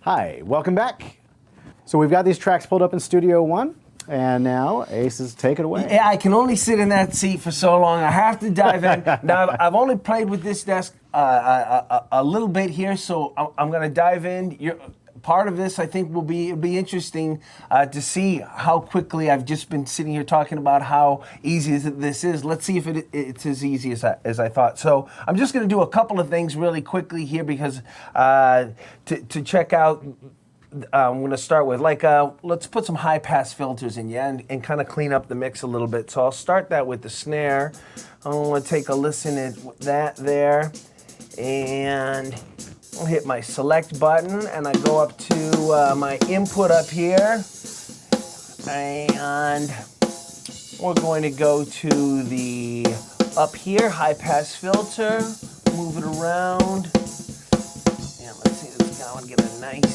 Hi, welcome back. So we've got these tracks pulled up in Studio One, and now Ace is take it away. Yeah, I can only sit in that seat for so long. I have to dive in. Now, I've only played with this desk a little bit here, so I'm going to dive in. part of this, I think, it'll be interesting to see how quickly. I've just been sitting here talking about how easy this is. Let's see if it's as easy as I thought. So I'm just going to do a couple of things really quickly here because to check out. I'm going to start with, let's put some high-pass filters in, and kind of clean up the mix a little bit. So I'll start that with the snare. I want to take a listen at that there, and I'll hit my select button, and I go up to my input up here, and we're going to go to the up here, high-pass filter, move it around, and let's see this guy. I want to get a nice.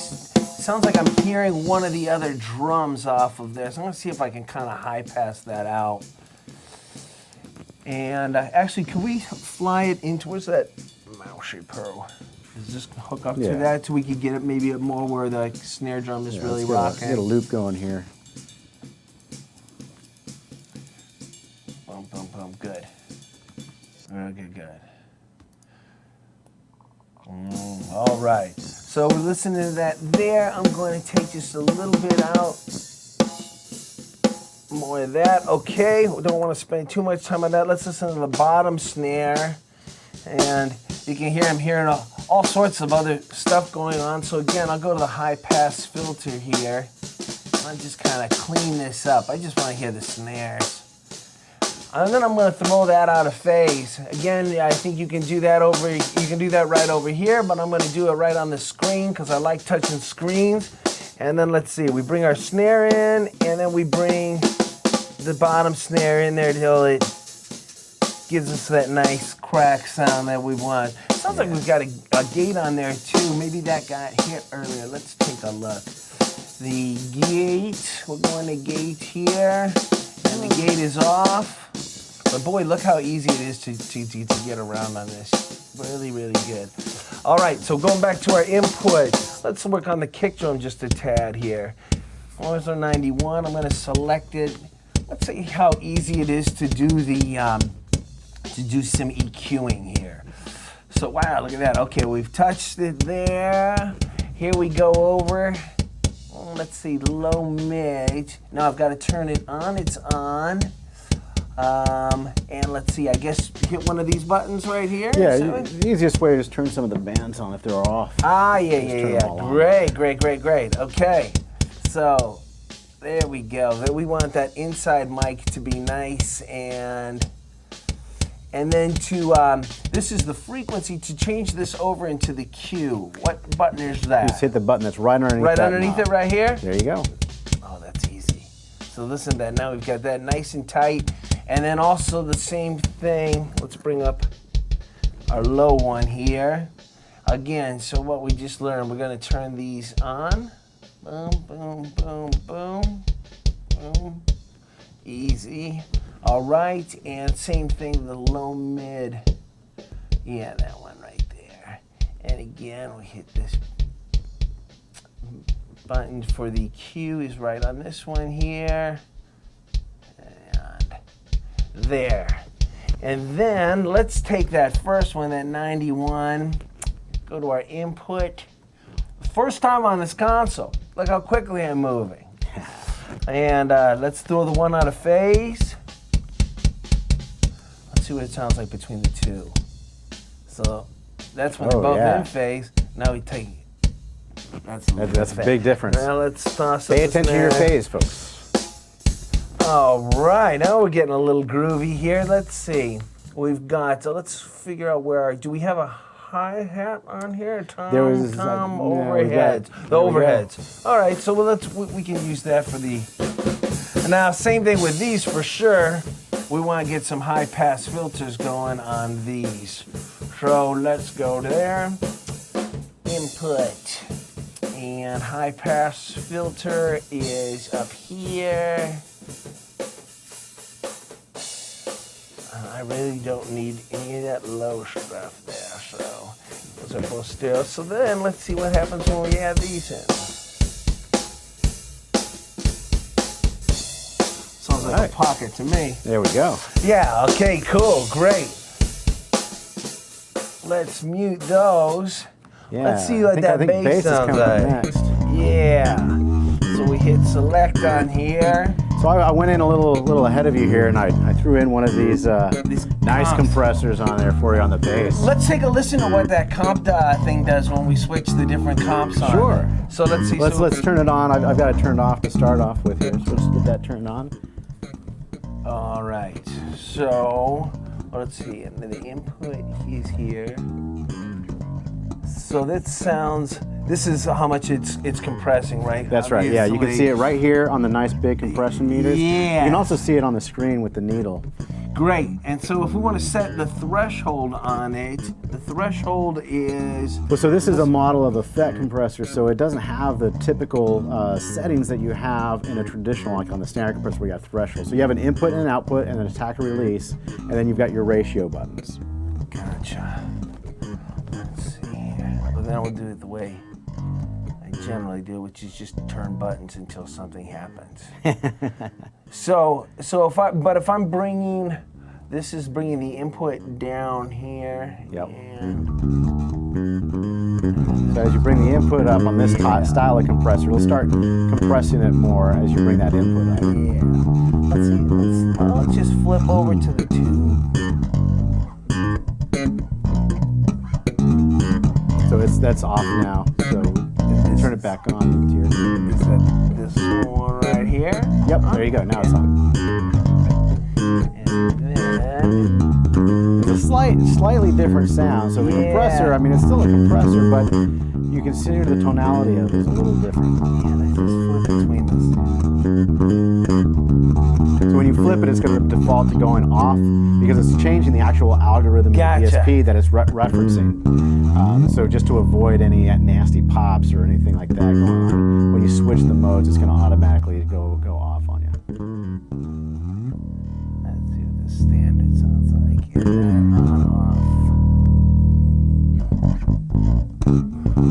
Sounds like I'm hearing one of the other drums off of this. I'm going to see if I can kind of high pass that out. And actually, can we fly it into, where's that mouse pro? Does this hook up to that so we could get it maybe more where the snare drum is really rocking? Get a loop going here. Boom, boom, boom. Good. Good. All right. So we're listening to that there. I'm going to take just a little bit out. More of that. Okay. We don't want to spend too much time on that. Let's listen to the bottom snare. And you can hear I'm hearing all sorts of other stuff going on. So again, I'll go to the high pass filter here. I'll just kind of clean this up. I just want to hear the snares. And then I'm going to throw that out of phase. Again, I think you can do that right over here, but I'm going to do it right on the screen because I like touching screens. And then let's see, we bring our snare in, and then we bring the bottom snare in there till it gives us that nice crack sound that we want. Sounds like we've got a gate on there too. Maybe that got hit earlier. Let's take a look. The gate, we're going to gate here, and the gate is off. But boy, look how easy it is to get around on this. Really, really good. All right, so going back to our input, let's work on the kick drum just a tad here. Orzo 91, I'm going to select it. Let's see how easy it is to do some EQing here. So wow, look at that. Okay, we've touched it there. Here we go over. Let's see, low mid. Now I've got to turn it on. It's on. And let's see, I guess hit one of these buttons right here. Yeah, the easiest way is turn some of the bands on if they're off. Yeah. Great. Okay, so there we go. We want that inside mic to be nice, and then this is the frequency to change this over into the Q. What button is that? Just hit the button that's right underneath Right underneath it right here? There you go. Oh, that's easy. So listen to that. Now we've got that nice and tight. And then also the same thing. Let's bring up our low one here. Again, so what we just learned, we're going to turn these on. Boom, boom, boom, boom, boom. Easy. All right, and same thing, the low mid. Yeah, that one right there. And again, we hit this button for the Q is right on this one here. And there. And then let's take that first one, that 91, go to our input. First time on this console. Look how quickly I'm moving. And let's throw the one out of phase. Let's see what it sounds like between the two. So that's when they're both in phase. Now we take That's a big difference. Now let's toss Pay attention to your phase, folks. All right, now we're getting a little groovy here. Let's see. We've got, let's figure out do we have a hi-hat on here? Tom, overheads. The overheads. All right, so we can use that for the, now same thing with these for sure. We want to get some high-pass filters going on these. So let's go there. Input. And high-pass filter is up here. I really don't need any of that low stuff there, so those are both stereo. So then let's see what happens when we add these in. Sounds like a pocket to me. There we go. Yeah, okay, cool, great. Let's mute those. Yeah, Let's see what that bass sounds like. Yeah. So we hit select on here. So I went in a little ahead of you here, and I threw in one of these nice comps. compressors on there for you on the bass. Let's take a listen to what that comp thing does when we switch the different comps on. Sure. So let's see. Let's turn it on. I've got it turned off to start off with here. So let's get that turned on. All right. So let's see. And then the input is here. So that sounds. This is how much it's compressing, right? That's right. Yeah, you can see it right here on the nice big compression meters. Yeah. You can also see it on the screen with the needle. Great. And so if we want to set the threshold on it, the threshold is. Well, so this is a model of a FET compressor, so it doesn't have the typical settings that you have in a traditional, like on the standard compressor where you have threshold. So you have an input and an output and an attack and release, and then you've got your ratio buttons. Gotcha. Let's see here. Well, then we'll do it the way I generally do, which is just turn buttons until something happens. So if I'm bringing, this is bringing the input down here. Yep. And So as you bring the input up on this style of compressor, it'll start compressing it more as you bring that input up. yeah. Let's see. Let's just flip over to the tube. So that's off now. So turn it back on. Is that this one right here? Yep, there you go. Now it's on. And then. It's a slightly different sound. So the compressor, I mean, it's still a compressor, but you can see the tonality of it is a little different. Yeah, let's just flip between those. So when you flip it, it's going to default to going off because it's changing the actual algorithm of the DSP that it's referencing. So just to avoid any nasty pops or anything like that going on, when you switch the modes, it's going to automatically go off on you. Let's see what the standard sounds like. And then on off.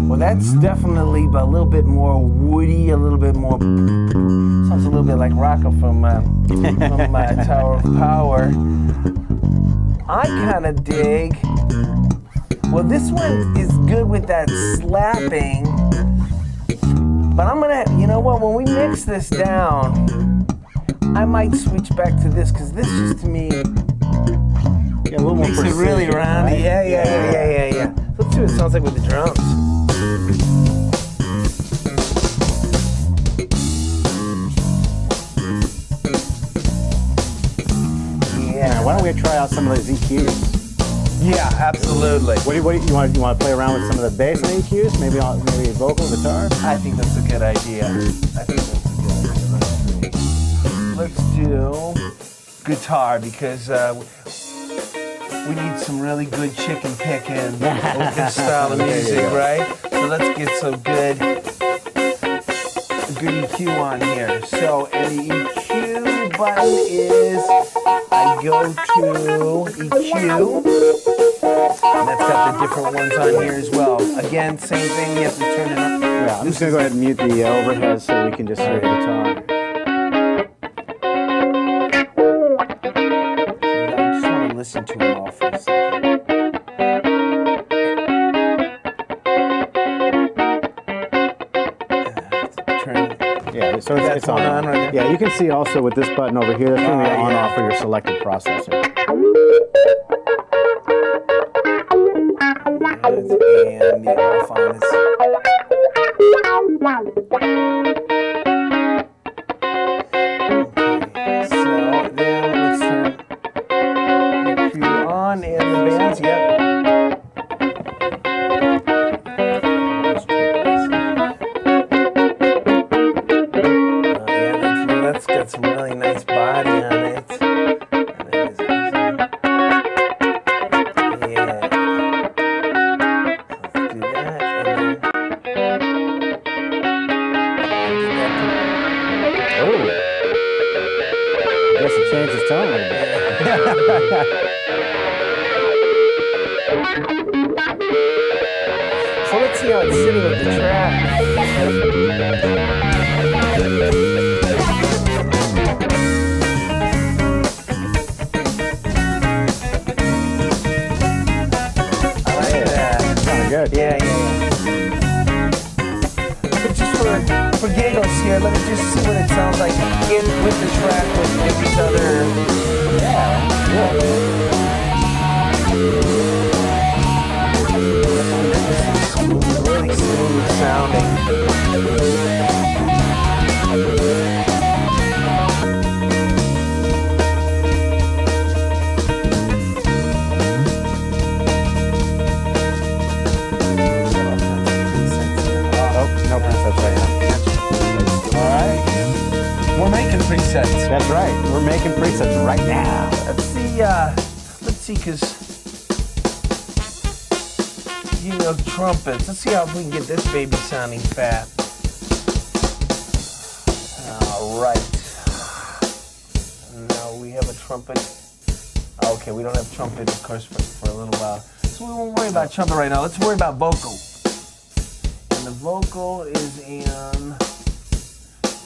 Well, that's definitely a little bit more woody, a little bit more. Sounds a little bit like Rocco from Tower of Power. I kind of dig. Well, this one is good with that slapping. But I'm gonna, you know what? When we mix this down, I might switch back to this because this just to me Yeah, a little more makes it really roundy. Right? Yeah. Let's see what it sounds like with the drums. Yeah, why don't we try out some of those EQs? Yeah, absolutely. What do you want to play around with some of the bass on the EQs? Maybe vocal, guitar? I think that's a good idea. Let's do guitar because we need some really good chicken picking with this style of music, right? So let's get some good EQ on here. So, and the EQ button is, I go to EQ, and that's got the different ones on here as well. Again, same thing, you have to turn it up. Yeah, I'm just going to go ahead and mute the overhead so we can just hear the guitar. I just want to listen to them all for a second. Yeah, so it's on right there. Yeah, you can see also with this button over here, that's going to be on off for your selected processor. And the off on is. Okay, so then let's turn EQ on and the bands, yep. That's got some really nice body on it. And then yeah. Let's do that. Oh. I guess it changed its tone a little bit. So let's see how it's sitting with the track. I like that. Good. Yeah. But just for for giggles here, let me just see what it sounds like with the track with this other. Really smooth sounding. No presets right now. All right, we're making presets. That's right. We're making presets right now. Let's see, cause you know trumpets. Let's see how we can get this baby sounding fat. All right. No, we have a trumpet. Okay, we don't have trumpet, of course, for a little while. So we won't worry about trumpet right now. Let's worry about vocal. And the vocal is in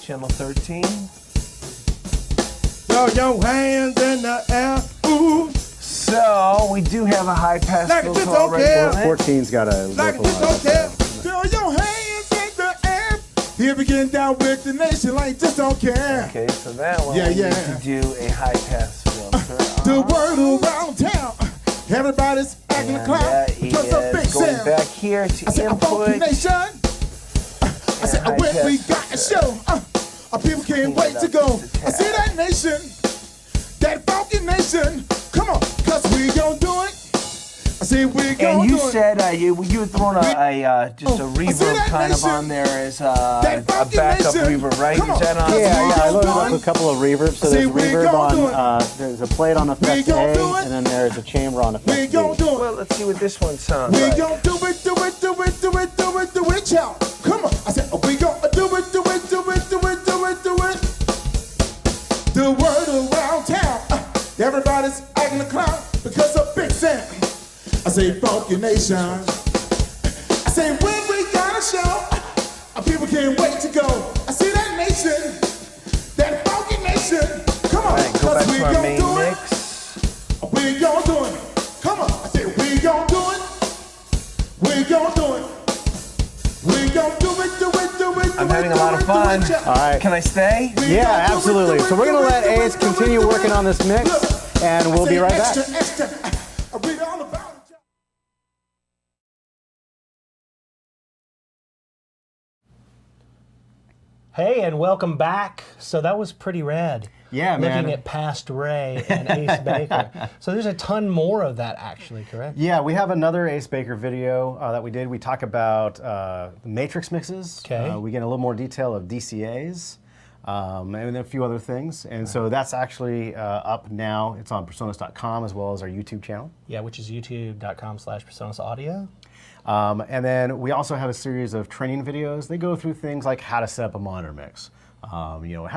channel 13. Throw your hands in the air, ooh. So we do have a high pass Like filter this, don't already care. on it. 14's got a Like vocal this, on don't it. care. Throw your hands in the air. Here we get down with the nation like just don't care. Okay, so that one Yeah, we yeah. need to do a high pass filter. The word around town. Everybody's acting a And clown. that Because of big is going sound. back here to I said, I'm funky input. nation. I said, high when we pass got a show, our people can't wait to go. I see that nation, that funky nation. Come on, cause we gon' do it. I say we gon' And do you it. said you were throwing just a reverb that kind of nation. on there as a funky backup nation. reverb, right? Come Is that on, on? cause Yeah, we I gon' loaded do up it. a couple of reverbs. So See, there's we reverb gon' do on, there's a plate on effect gon' A, do it. and then there's a chamber on We effect gon' B. do it. Well, let's see what this one sounds We like. gon' do it, do it, do it, do it, do it, do it, y'all. Come on. I said, we gon' do it, do it, do it, do it, do it, do it. The word around town. Everybody's acting a clown because of big sound. I say, funky nation. I say, when we got a show, our people can't wait to go. I see that nation, that funky nation. Come on, All right, go back we to our gon' main do it. mix. We gon' do it. Come on, I said we gon' do it. We gon' do it. We gon' do it, do it, do it. I'm having a lot of fun. All right. Can I stay? Yeah, absolutely. So we're going to let Ace continue working on this mix, and we'll be right back. Extra. I read all about it. Hey, and welcome back. So that was pretty rad. Yeah, man. Looking at past Ray and Ace Baker. So there's a ton more of that, actually, correct? Yeah, we have another Ace Baker video that we did. We talk about the matrix mixes. Okay. We get a little more detail of DCAs and then a few other things. And so that's actually up now. It's on personas.com as well as our YouTube channel. Yeah, which is youtube.com/PreSonusAudio. And then we also have a series of training videos. They go through things like how to set up a monitor mix.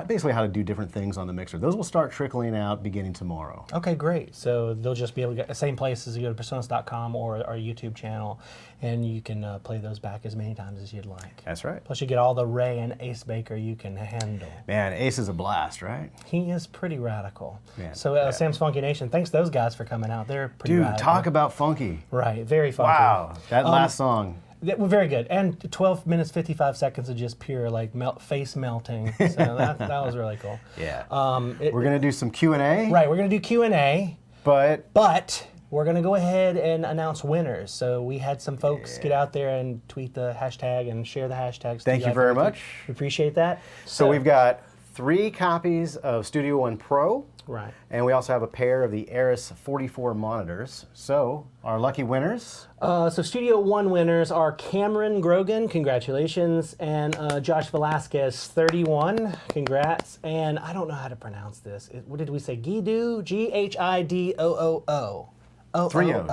Basically how to do different things on the mixer. Those will start trickling out beginning tomorrow. Okay, great. So they'll just be able to get the same place as you go to personas.com or our YouTube channel, and you can play those back as many times as you'd like. That's right. Plus you get all the Ray and Ace Baker you can handle. Man, Ace is a blast, right? He is pretty radical. Man, So yeah. Sam's Funky Nation, thanks to those guys for coming out. They're pretty Dude, radical. talk about funky. Right, very funky. Wow, that last song. That was very good. And 12 minutes, 55 seconds of just pure like face melting. So that was really cool. Yeah. We're going to do some Q&A. Right, we're going to do Q&A, But but we're going to go ahead and announce winners. So we had some folks get out there and tweet the hashtag and share the hashtags. Thank you very much. We appreciate that. so we've got 3 copies of Studio One Pro. Right. And we also have a pair of the Eris 44 monitors. So our lucky winners. So Studio One winners are Cameron Grogan, congratulations, and Josh Velasquez, 31, congrats. And I don't know how to pronounce this. What did we say? Guido, G-H-I-D-O-O-O. Three O's.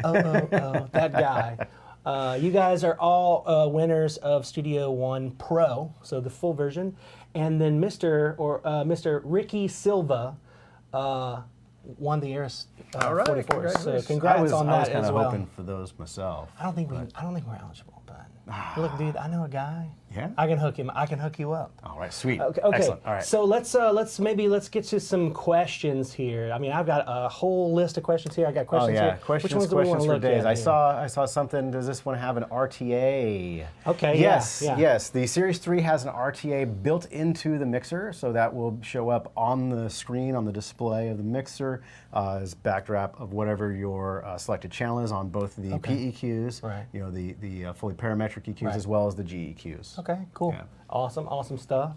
O-O-O, that guy. You guys are all winners of Studio One Pro, so the full version. And then Mr. Ricky Silva won the Eris 44. So congrats on that I was as kind of well. hoping for those myself. I don't think we're eligible. happen. Look, dude, I know a guy. Yeah? I can hook him. I can hook you up. All right, sweet. Okay. Excellent. All right. So let's get to some questions here. I mean, I've got a whole list of questions here. I got questions here. Questions, Which ones do we want to for look days. at I here? saw something. Does this one have an RTA? Okay. Yes. Yeah. Yes. The Series 3 has an RTA built into the mixer, so that will show up on the screen on the display of the mixer as backdrop of whatever your selected channel is on both the PEQs, Right. you know, the fully parametric EQs Right. as well as the GEQs. Okay. Cool. Yeah. Awesome stuff.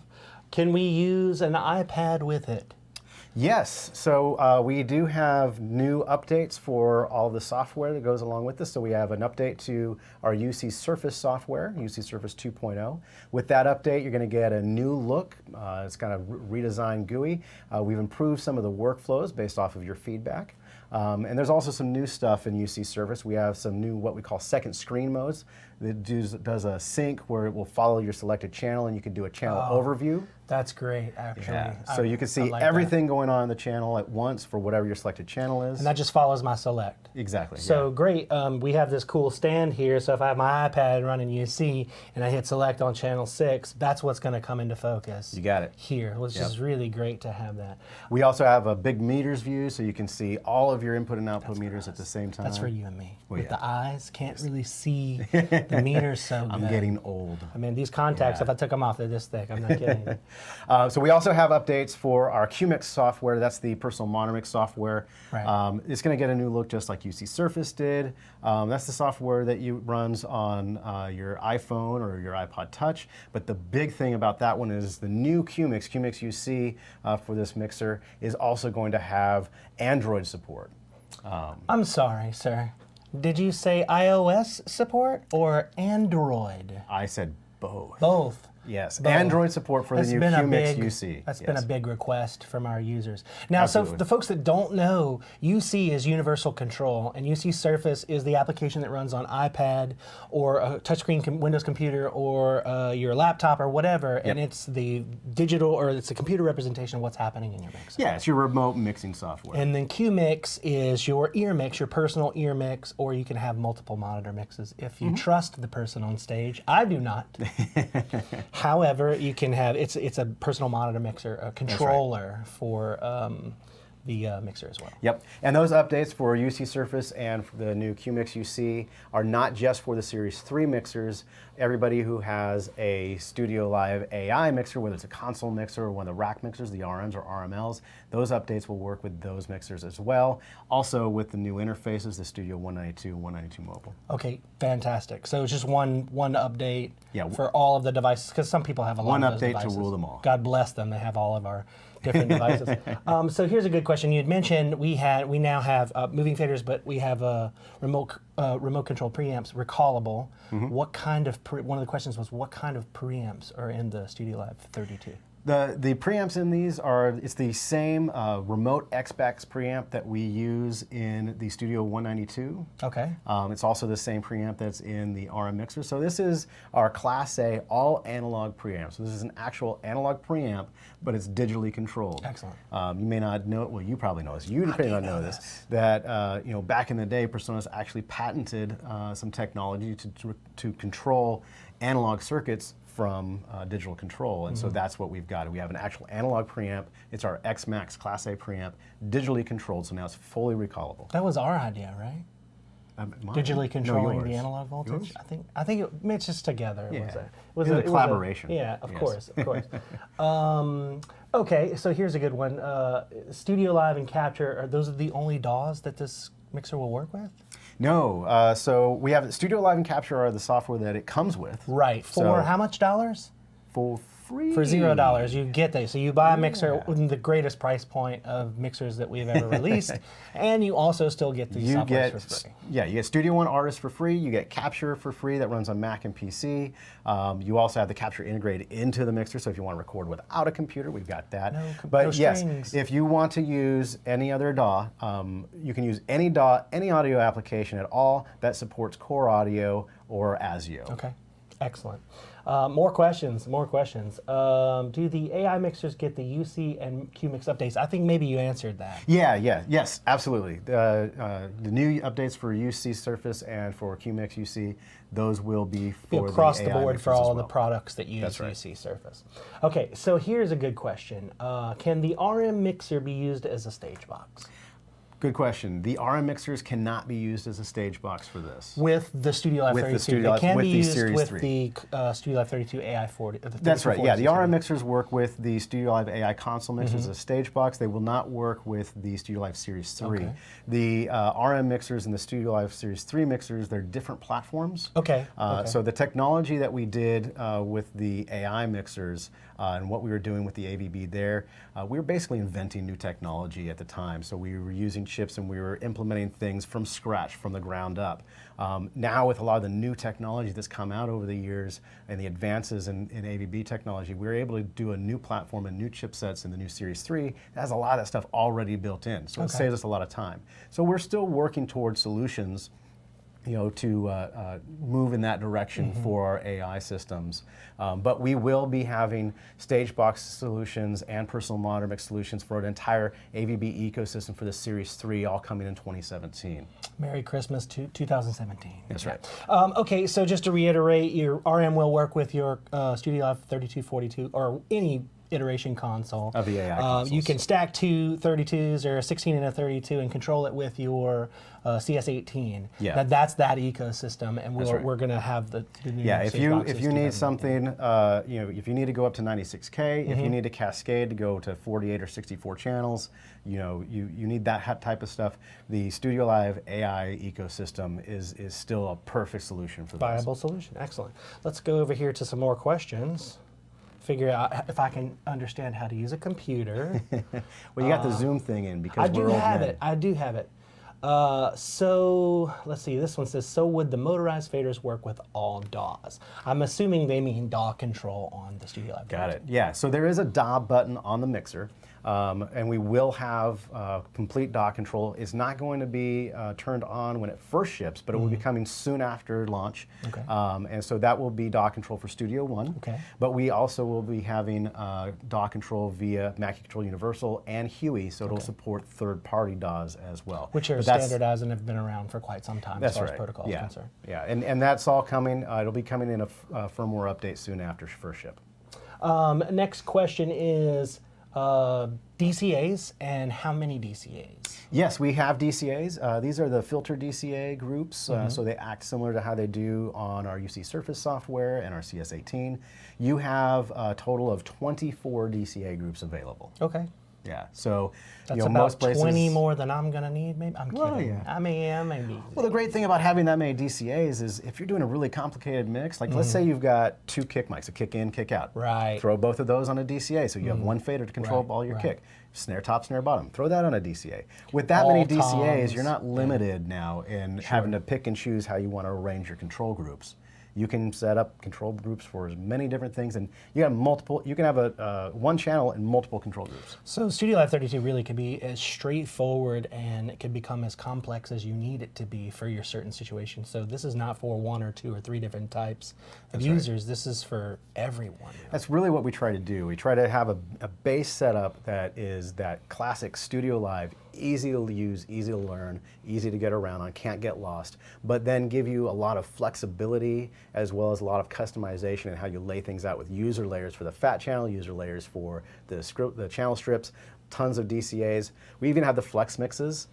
Can we use an iPad with it? Yes, so we do have new updates for all the software that goes along with this. So we have an update to our UC Surface software, UC Surface 2.0. With that update, you're going to get a new look. It's kind of redesigned GUI. We've improved some of the workflows based off of your feedback. And there's also some new stuff in UC Surface. We have some new what we call second screen modes that does a sync where it will follow your selected channel and you can do a channel overview. That's great, actually. So you can see like everything going on in the channel at once for whatever your selected channel is. And that just follows my select. Exactly. So great. We have this cool stand here. So if I have my iPad running UC and I hit select on channel 6, that's what's going to come into focus. You got it. Here, which is really great to have that. We also have a big meters view, so you can see all of your input and output meters at the same time. That's for you and me. Well, With yeah. the eyes, can't really see the meters so good. I'm getting old. I mean, these contacts, if I took them off, they're this thick. I'm not kidding. So we also have updates for our QMix software. That's the personal monitor mix software. Right. It's going to get a new look just like UC Surface did. That's the software that runs on your iPhone or your iPod Touch. But the big thing about that one is the new QMix UC for this mixer is also going to have Android support. I'm sorry, sir. Did you say iOS support or Android? I said both. Both. Yes, Both. Android support for the new QMix UC. That's Yes. been a big request from our users. Now, Absolutely. so the folks that don't know, UC is universal control, and UC Surface is the application that runs on iPad or a touchscreen Windows computer or your laptop or whatever, and it's the digital or it's a computer representation of what's happening in your mix. Yeah, it's your remote mixing software. And then QMix is your ear mix, your personal ear mix, or you can have multiple monitor mixes if you trust the person on stage. I do not. However, you can have, it's a personal monitor mixer, a controller for the mixer as well. Yep, and those updates for UC Surface and for the new QMix UC are not just for the Series 3 mixers. Everybody who has a StudioLive AI mixer, whether it's a console mixer or one of the rack mixers, the RMs or RMLs, those updates will work with those mixers as well. Also with the new interfaces, the Studio 192 and 192 Mobile. Okay, fantastic. So it's just one update Yeah. for all of the devices, because some people have a lot One of those update to devices. rule them all. God bless them. They have all of our different devices. So here's a good question. You had mentioned we now have moving faders, but we have remote control preamps, recallable. What kind of one of the questions was what kind of preamps are in the StudioLive 32? The preamps in these it's the same remote Xbox preamp that we use in the Studio 192. Okay. It's also the same preamp that's in the RM mixer. So this is our Class A all analog preamp. So this is an actual analog preamp, but it's digitally controlled. Excellent. You may not know, well, you probably know this. You may not know this. That back in the day, Personas actually patented some technology to control analog circuits from digital control, and so that's what we've got. We have an actual analog preamp. It's our X-Max Class A preamp, digitally controlled, so now it's fully recallable. That was our idea, right? Mine? Digitally controlling yours. the analog voltage. Yours? I think it's just together. Yeah. It was a collaboration. Yeah, of Yes. course, of course. Okay, so here's a good one. StudioLive and Capture, those are the only DAWs that this mixer will work with? No, so we have StudioLive and Capture are the software that it comes with. Right. For So- how much dollars? For free. For $0, you get that. So you buy a mixer with the greatest price point of mixers that we've ever released, and you also still get these You softwares get, for free. yeah, you get Studio One Artist for free. You get Capture for free that runs on Mac and PC. You also have the Capture integrated into the mixer, so if you want to record without a computer, we've got that. No yes, strings. if you want to use any other DAW, you can use any DAW, any audio application at all that supports Core Audio or ASIO. Okay. Excellent. More questions. Do the AI mixers get the UC and QMix updates? I think maybe you answered that. Yes, absolutely. The new updates for UC Surface and for QMix UC, those will be for across the the AI board mixers for as all the well. products that use That's right. UC Surface. Okay, so here's a good question. Can the RM mixer be used as a stage box? Good question. The RM mixers cannot be used as a stage box for this. With the StudioLive With 32. the StudioLive- It can with be the used Series with 3. the StudioLive 32 AI 40. That's right, yeah. The 3240. RM mixers work with the StudioLive AI console mixers as a stage box. They will not work with the StudioLive Series 3. Okay. The RM mixers and the StudioLive Series 3 mixers, they're different platforms. Okay. So the technology that we did with the AI mixers and what we were doing with the AVB there, we were basically inventing new technology at the time. So we were using chips and we were implementing things from scratch, from the ground up. Now with a lot of the new technology that's come out over the years and the advances in AVB technology, we're able to do a new platform and new chipsets in the new Series 3 that has a lot of that stuff already built in. So it saves us a lot of time. So we're still working towards solutions, to move in that direction for our AI systems. But we will be having stage box solutions and personal monitor mix solutions for an entire AVB ecosystem for the Series 3 all coming in 2017. Merry Christmas to 2017. That's right. Okay, so just to reiterate, your RM will work with your StudioLive 3242 or any iteration console. Of the AI consoles. You can stack two 32s or a 16 and a 32 and control it with your CS18. Yeah. That's that ecosystem, and That's right. we're going to have the new Yeah, if stage you boxes need 2017. something, if you need to go up to 96K, if you need to cascade to go to 48 or 64 channels, you need that type of stuff. The StudioLive AI ecosystem is still a perfect solution for that. Viable solution. Excellent. Let's go over here to some more questions. Figure out if I can understand how to use a computer. Well, you got the Zoom thing in because I do we're old have men. it. I do have it. So let's see. This one says, so would the motorized faders work with all DAWs? I'm assuming they mean DAW control on the StudioLive. Got it. Yeah. So there is a DAW button on the mixer. And we will have complete DAW control. It's not going to be turned on when it first ships, but it will be coming soon after launch. Okay. And so that will be DAW control for Studio One. Okay. But we also will be having DAW control via Mackie Control Universal and Huey, so it'll support third-party DAWs as well. Which are But that's- standardized and have been around for quite some time That's as far right. as protocol is concerned. Yeah, and that's all coming. It'll be coming in a firmware update soon after first ship. Next question is DCAs, and how many DCAs? Yes, we have DCAs. These are the filter DCA groups, so they act similar to how they do on our UC Surface software and our CS18. You have a total of 24 DCA groups available. Okay. Yeah, so That's most about places, 20 more than I'm going to need, maybe? I'm Well, kidding. yeah. I mean, maybe. Well, the great thing about having that many DCAs is if you're doing a really complicated mix, like let's say you've got two kick mics, a kick in, kick out. Right. Throw both of those on a DCA, so you have one fader to control Right, all your right. kick. Snare top, snare bottom. Throw that on a DCA. With that many All DCAs, toms, you're not limited now in having to pick and choose how you want to arrange your control groups. You can set up control groups for as many different things, and you have multiple. You can have a one channel and multiple control groups. So StudioLive 32 really could be as straightforward, and it can become as complex as you need it to be for your certain situation. So this is not for one or two or three different types of users. This is for everyone. That's really what we try to do. We try to have a base setup that is that classic StudioLive, easy to use, easy to learn, easy to get around on, can't get lost, but then give you a lot of flexibility as well as a lot of customization in how you lay things out with user layers for the fat channel, user layers for the channel strips, tons of DCAs. We even have the FlexMixes.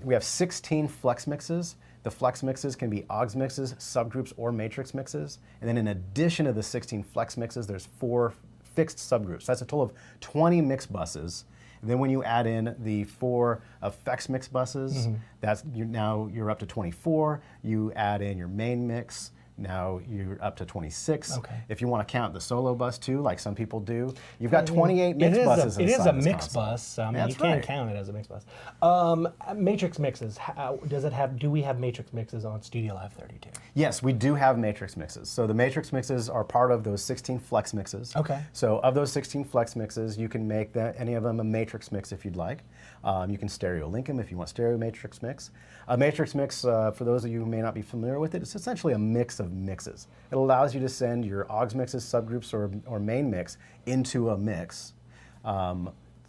We have 16 FlexMixes. The FlexMixes can be aux mixes, subgroups, or matrix mixes. And then in addition to the 16 FlexMixes, there's 4 fixed subgroups. That's a total of 20 mix buses. And then when you add in the 4 effects mix buses, now you're up to 24. You add in your main mix. Now you're up to 26. Okay. If you want to count the solo bus too, like some people do, you've got 28 mix buses It is inside a this mix console. bus. I mean, That's you can right. count it as a mix bus. Matrix mixes. Do we have matrix mixes on StudioLive 32? Yes, we do have matrix mixes. So the matrix mixes are part of those 16 flex mixes. Okay. So of those 16 flex mixes, you can make any of them a matrix mix if you'd like. You can stereo link them if you want stereo matrix mix. A matrix mix, for those of you who may not be familiar with it, it's essentially a mix of mixes. It allows you to send your aux mixes, subgroups, or main mix into a mix.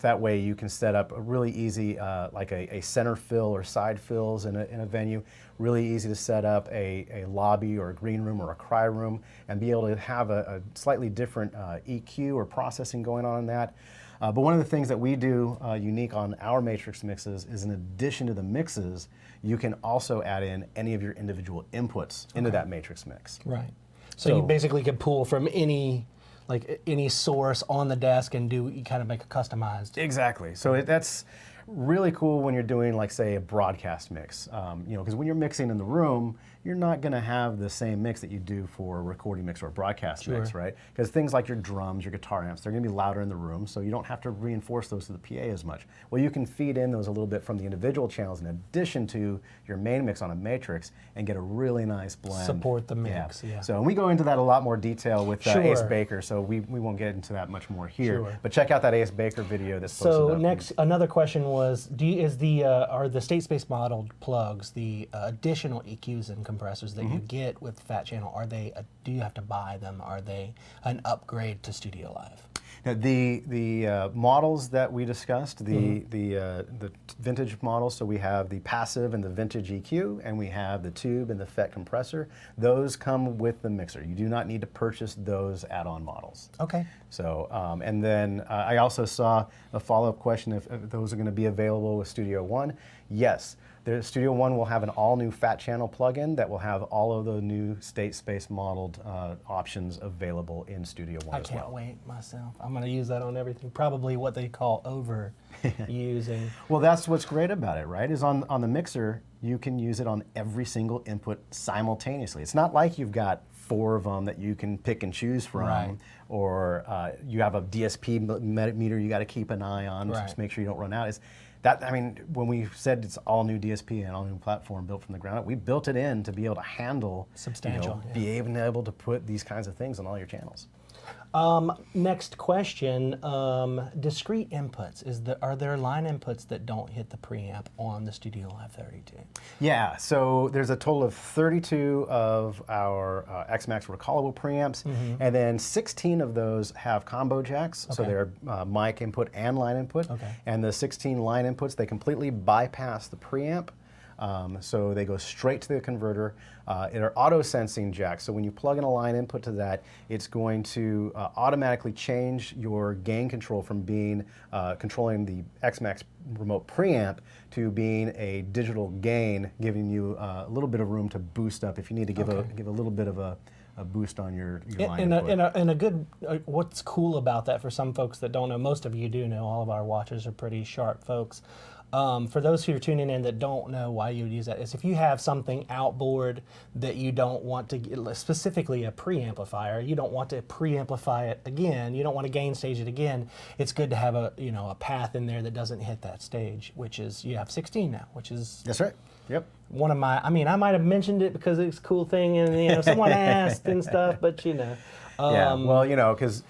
That way you can set up a really easy, like a center fill or side fills in a venue. Really easy to set up a lobby or a green room or a cry room and be able to have a slightly different EQ or processing going on in that. But one of the things that we do unique on our matrix mixes is, in addition to the mixes, you can also add in any of your individual inputs into that matrix mix. Right. So you basically could pull from any source on the desk and you kind of make a customized. Exactly. So that's really cool when you're doing, like, say, a broadcast mix. Because when you're mixing in the room, you're not going to have the same mix that you do for a recording mix or a broadcast mix, right? Because things like your drums, your guitar amps, they're going to be louder in the room, so you don't have to reinforce those to the PA as much. Well, you can feed in those a little bit from the individual channels in addition to your main mix on a matrix and get a really nice blend. Support the mix, yeah. So, and we go into that a lot more detail with Ace Baker, so we won't get into that much more here. But check out that Ace Baker video that's posted up. So next, another question was, are the state space modeled plugs, the additional EQs and compressors that you get with Fat Channel, do you have to buy them? Are they an upgrade to StudioLive? Now, the models that we discussed, the vintage models, so we have the passive and the vintage EQ, and we have the tube and the FET compressor. Those come with the mixer. You do not need to purchase those add-on models. Okay. So, and then I also saw a follow-up question if those are going to be available with Studio One. Yes. Studio One will have an all-new Fat Channel plugin that will have all of the new state space modeled options available in Studio One as well. I can't wait myself. I'm going to use that on everything. Probably what they call overusing. Well, that's what's great about it, right? Is on the mixer, you can use it on every single input simultaneously. It's not like you've got 4 of them that you can pick and choose from, or you have a DSP meter you got to keep an eye on to make sure you don't run out. When we said it's all new DSP and all new platform built from the ground up, we built it in to be able to handle, substantial, be able to put these kinds of things on all your channels. Next question, discrete inputs. Are there line inputs that don't hit the preamp on the StudioLive 32? Yeah, so there's a total of 32 of our X-Max recallable preamps, and then 16 of those have combo jacks, so they're mic input and line input, and the 16 line inputs, they completely bypass the preamp. So they go straight to the converter. It are auto-sensing jacks, so when you plug in a line input to that, it's going to automatically change your gain control from being controlling the X-Max remote preamp to being a digital gain, giving you a little bit of room to boost up if you need to give a little bit of a boost on your line input. And a good, what's cool about that for some folks that don't know, most of you do know, all of our watchers are pretty sharp folks. For those who are tuning in that don't know why you would use that, is if you have something outboard that you don't want to, specifically a preamplifier, you don't want to preamplify it again, you don't want to gain stage it again, it's good to have a path in there that doesn't hit that stage, which is, you have 16 now, which is... That's right. Yep. One of my, I might have mentioned it because it's a cool thing and someone asked and stuff, but yeah, well, because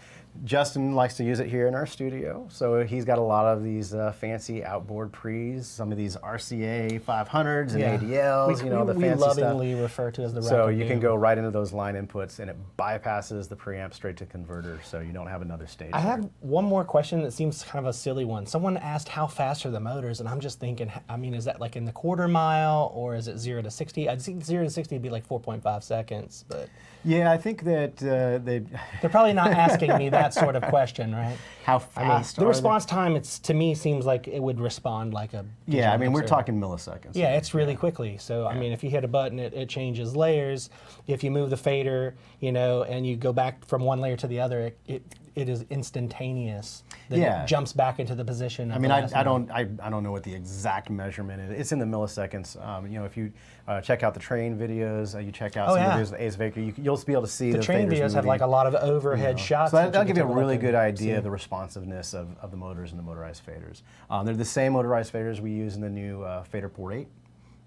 Justin likes to use it here in our studio, so he's got a lot of these fancy outboard pre's, some of these RCA 500s and ADLs, the fancy we stuff. We lovingly refer to as the So you can go right into those line inputs, and it bypasses the preamp straight to converter, so you don't have another stage. I have one more question that seems kind of a silly one. Someone asked how fast are the motors, and I'm just thinking, is that like in the quarter mile, or is it 0 to 60? I'd think 0 to 60 would be like 4.5 seconds, but... Yeah, I think that they're probably not asking me that sort of question, right? How fast? The response time, to me seems like it would respond like a. Yeah, we're talking milliseconds. Yeah, it's really quickly. So if you hit a button, it changes layers. If you move the fader, and you go back from one layer to the other, it is instantaneous. Then it jumps back into the position. I don't know what the exact measurement is. It's in the milliseconds. If you check out the train videos, you check out some videos of Ace Baker, you'll be able to see the train videos have like a lot of overhead shots. So that'll give you a really good idea of the responsiveness of the motors and the motorized faders. They're the same motorized faders we use in the new Fader Port 8.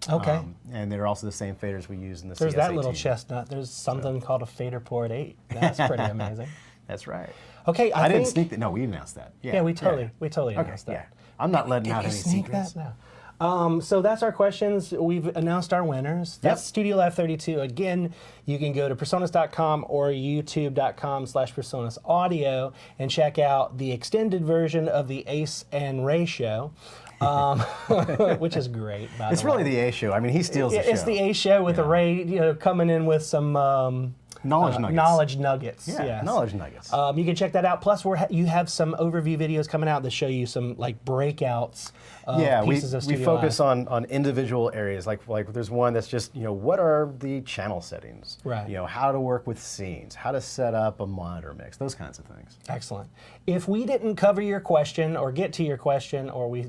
Okay. And they're also the same faders we use in the There's CS18. that little chestnut. There's something called a Fader Port 8. That's pretty amazing. That's right. Okay, I didn't sneak that. No, we announced that. Yeah, we totally announced that. Yeah. I'm not letting out any secrets. That So that's our questions. We've announced our winners. That's StudioLive 32. Again, you can go to personas.com or youtube.com/personasaudio and check out the extended version of the Ace and Ray show. Which is great, by the way. It's really the A show. I mean, he steals the show. It's the A show with Ray, coming in with some knowledge nuggets. Knowledge nuggets. Yeah, yes. knowledge nuggets. You can check that out. Plus, you have some overview videos coming out that show you some like breakouts. Pieces of we StudioLive. focus on individual areas. Like there's one that's just what are the channel settings? Right. How to work with scenes, how to set up a monitor mix, those kinds of things. Excellent. If we didn't cover your question or get to your question, or we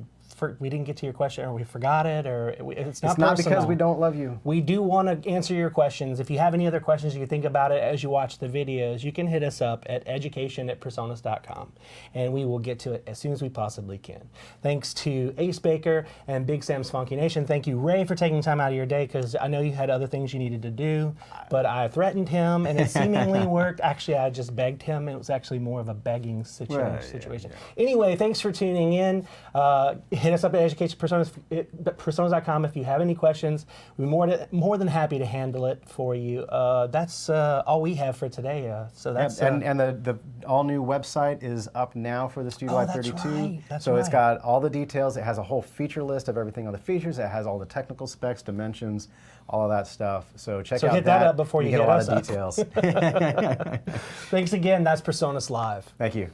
didn't get to your question, or we forgot it, or it's not not personal. because we don't love you. We do want to answer your questions. If you have any other questions, you can think about it as you watch the videos. You can hit us up at education@personas.com, and we will get to it as soon as we possibly can. Thanks to Ace Baker and Big Sam's Funky Nation. Thank you, Ray, for taking time out of your day, because I know you had other things you needed to do, but I threatened him, and it seemingly worked. Actually, I just begged him. It was actually more of a begging situation. Anyway, thanks for tuning in. Hit us up at personas.com if you have any questions. We're more than happy to handle it for you. That's all we have for today. So that's and the all new website is up now for the StudioLive 32. Right. That's so right. It's got all the details. It has a whole feature list of everything on the features. It has all the technical specs, dimensions, all of that stuff. So check out hit that up before you get hit a lot us of up. details. Thanks again. That's Personas Live. Thank you.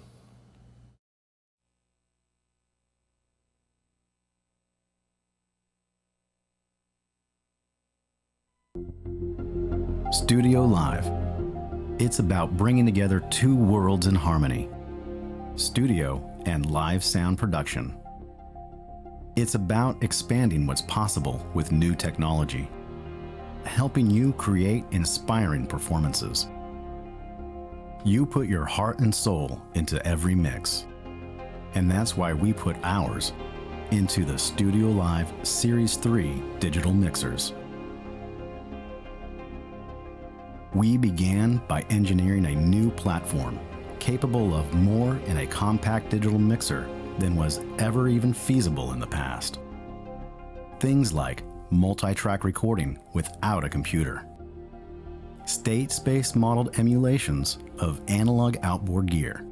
StudioLive. It's about bringing together two worlds in harmony: studio and live sound production. It's about expanding what's possible with new technology, helping you create inspiring performances. You put your heart and soul into every mix, and that's why we put ours into the StudioLive Series 3 digital mixers. We began by engineering a new platform capable of more in a compact digital mixer than was ever even feasible in the past. Things like multitrack recording without a computer, state space modeled emulations of analog outboard gear,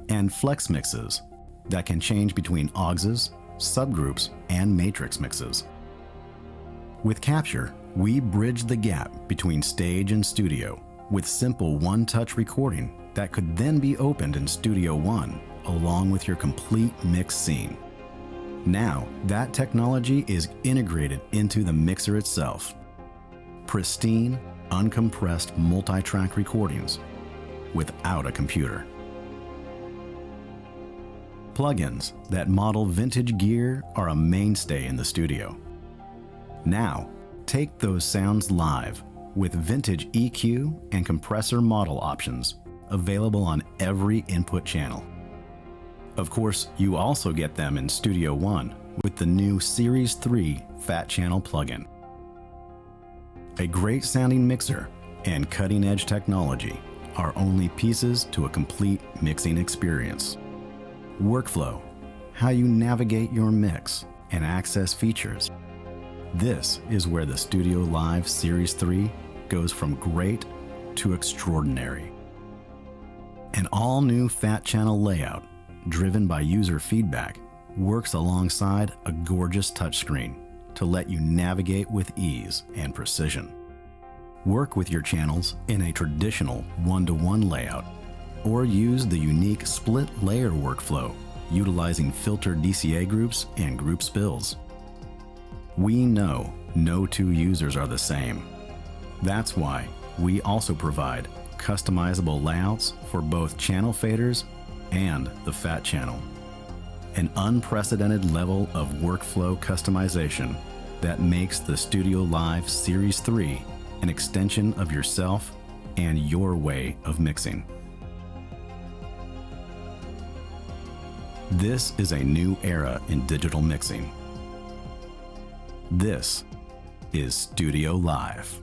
and FlexMixes that can change between auxes, subgroups, and matrix mixes. With Capture, we bridge the gap between stage and studio with simple one-touch recording that could then be opened in Studio One along with your complete mix scene. Now, that technology is integrated into the mixer itself. Pristine, uncompressed multi-track recordings without a computer. Plugins that model vintage gear are a mainstay in the studio. Now, take those sounds live with vintage EQ and compressor model options available on every input channel. Of course, you also get them in Studio One with the new Series 3 Fat Channel plugin. A great sounding mixer and cutting-edge technology are only pieces to a complete mixing experience. Workflow, how you navigate your mix and access features. This is where the StudioLive Series 3 goes from great to extraordinary. An all-new Fat Channel layout, driven by user feedback, works alongside a gorgeous touchscreen to let you navigate with ease and precision. Work with your channels in a traditional one-to-one layout, or use the unique split layer workflow utilizing filtered DCA groups and group spills. We know no two users are the same. That's why we also provide customizable layouts for both channel faders and the Fat Channel. An unprecedented level of workflow customization that makes the StudioLive Series 3 an extension of yourself and your way of mixing. This is a new era in digital mixing. This is StudioLive.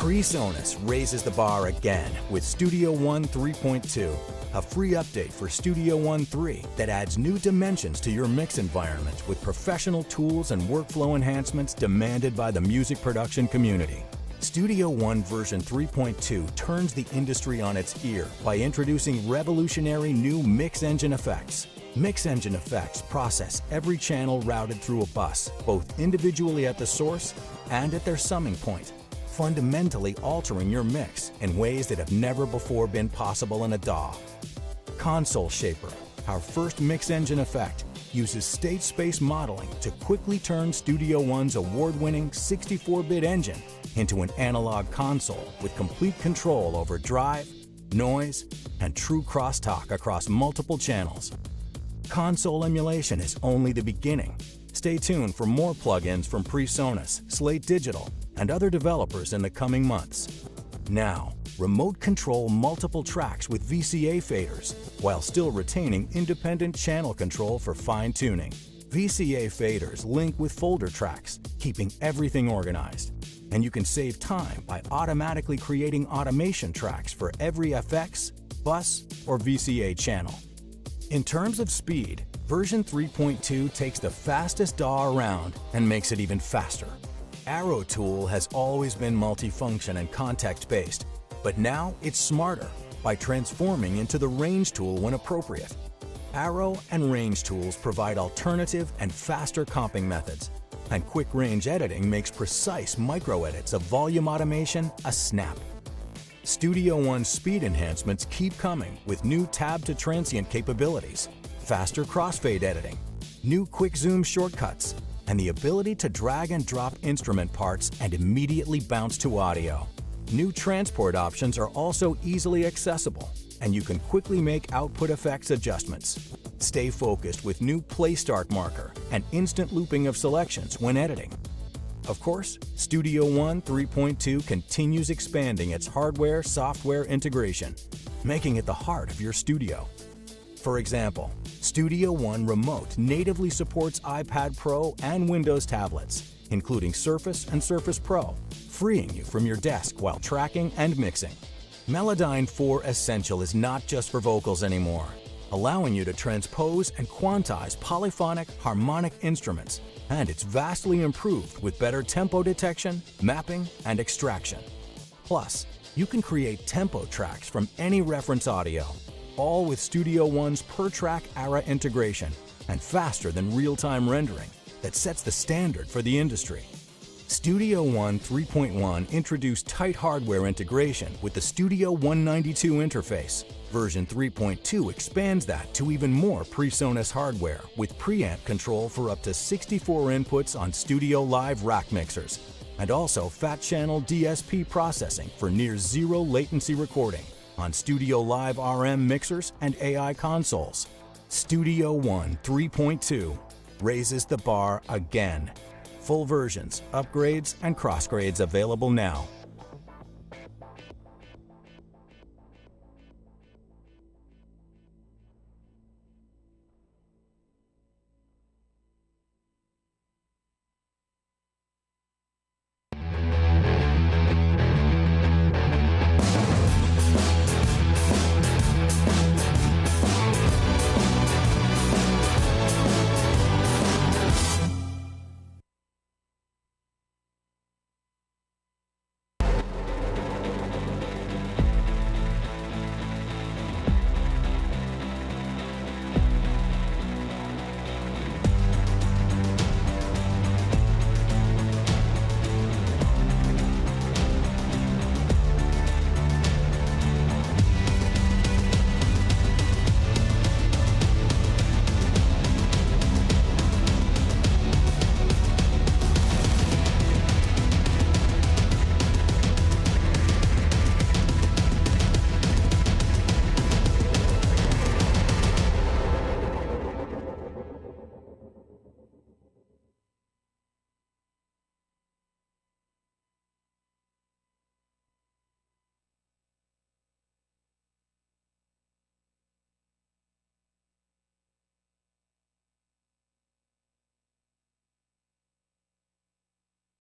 PreSonus raises the bar again with Studio One 3.2, a free update for Studio One 3 that adds new dimensions to your mix environment with professional tools and workflow enhancements demanded by the music production community. Studio One version 3.2 turns the industry on its ear by introducing revolutionary new mix engine effects. Mix engine effects process every channel routed through a bus, both individually at the source and at their summing point, fundamentally altering your mix in ways that have never before been possible in a DAW. Console Shaper, our first mix engine effect, uses state space modeling to quickly turn Studio One's award-winning 64-bit engine into an analog console with complete control over drive, noise, and true crosstalk across multiple channels. Console emulation is only the beginning. Stay tuned for more plugins from PreSonus, Slate Digital, and other developers in the coming months. Now, remote control multiple tracks with VCA faders while still retaining independent channel control for fine-tuning. VCA faders link with folder tracks, keeping everything organized. And you can save time by automatically creating automation tracks for every FX, bus, or VCA channel. In terms of speed, version 3.2 takes the fastest DAW around and makes it even faster. Arrow Tool has always been multifunction and context-based, but now it's smarter by transforming into the range tool when appropriate. Arrow and range tools provide alternative and faster comping methods, and quick range editing makes precise micro-edits of volume automation a snap. Studio One's speed enhancements keep coming with new tab to transient capabilities, faster crossfade editing, new quick zoom shortcuts, and the ability to drag and drop instrument parts and immediately bounce to audio. New transport options are also easily accessible, and you can quickly make output effects adjustments. Stay focused with new Play Start marker and instant looping of selections when editing. Of course, Studio One 3.2 continues expanding its hardware-software integration, making it the heart of your studio. For example, Studio One Remote natively supports iPad Pro and Windows tablets, including Surface and Surface Pro, freeing you from your desk while tracking and mixing. Melodyne 4 Essential is not just for vocals anymore, allowing you to transpose and quantize polyphonic, harmonic instruments, and it's vastly improved with better tempo detection, mapping, and extraction. Plus, you can create tempo tracks from any reference audio, all with Studio One's per-track ARA integration and faster than real-time rendering that sets the standard for the industry. Studio One 3.1 introduced tight hardware integration with the Studio 192 interface. Version 3.2 expands that to even more PreSonus hardware with preamp control for up to 64 inputs on StudioLive rack mixers, and also fat channel DSP processing for near zero latency recording on StudioLive RM mixers and AI consoles. Studio One 3.2 raises the bar again. Full versions, upgrades, and crossgrades available now.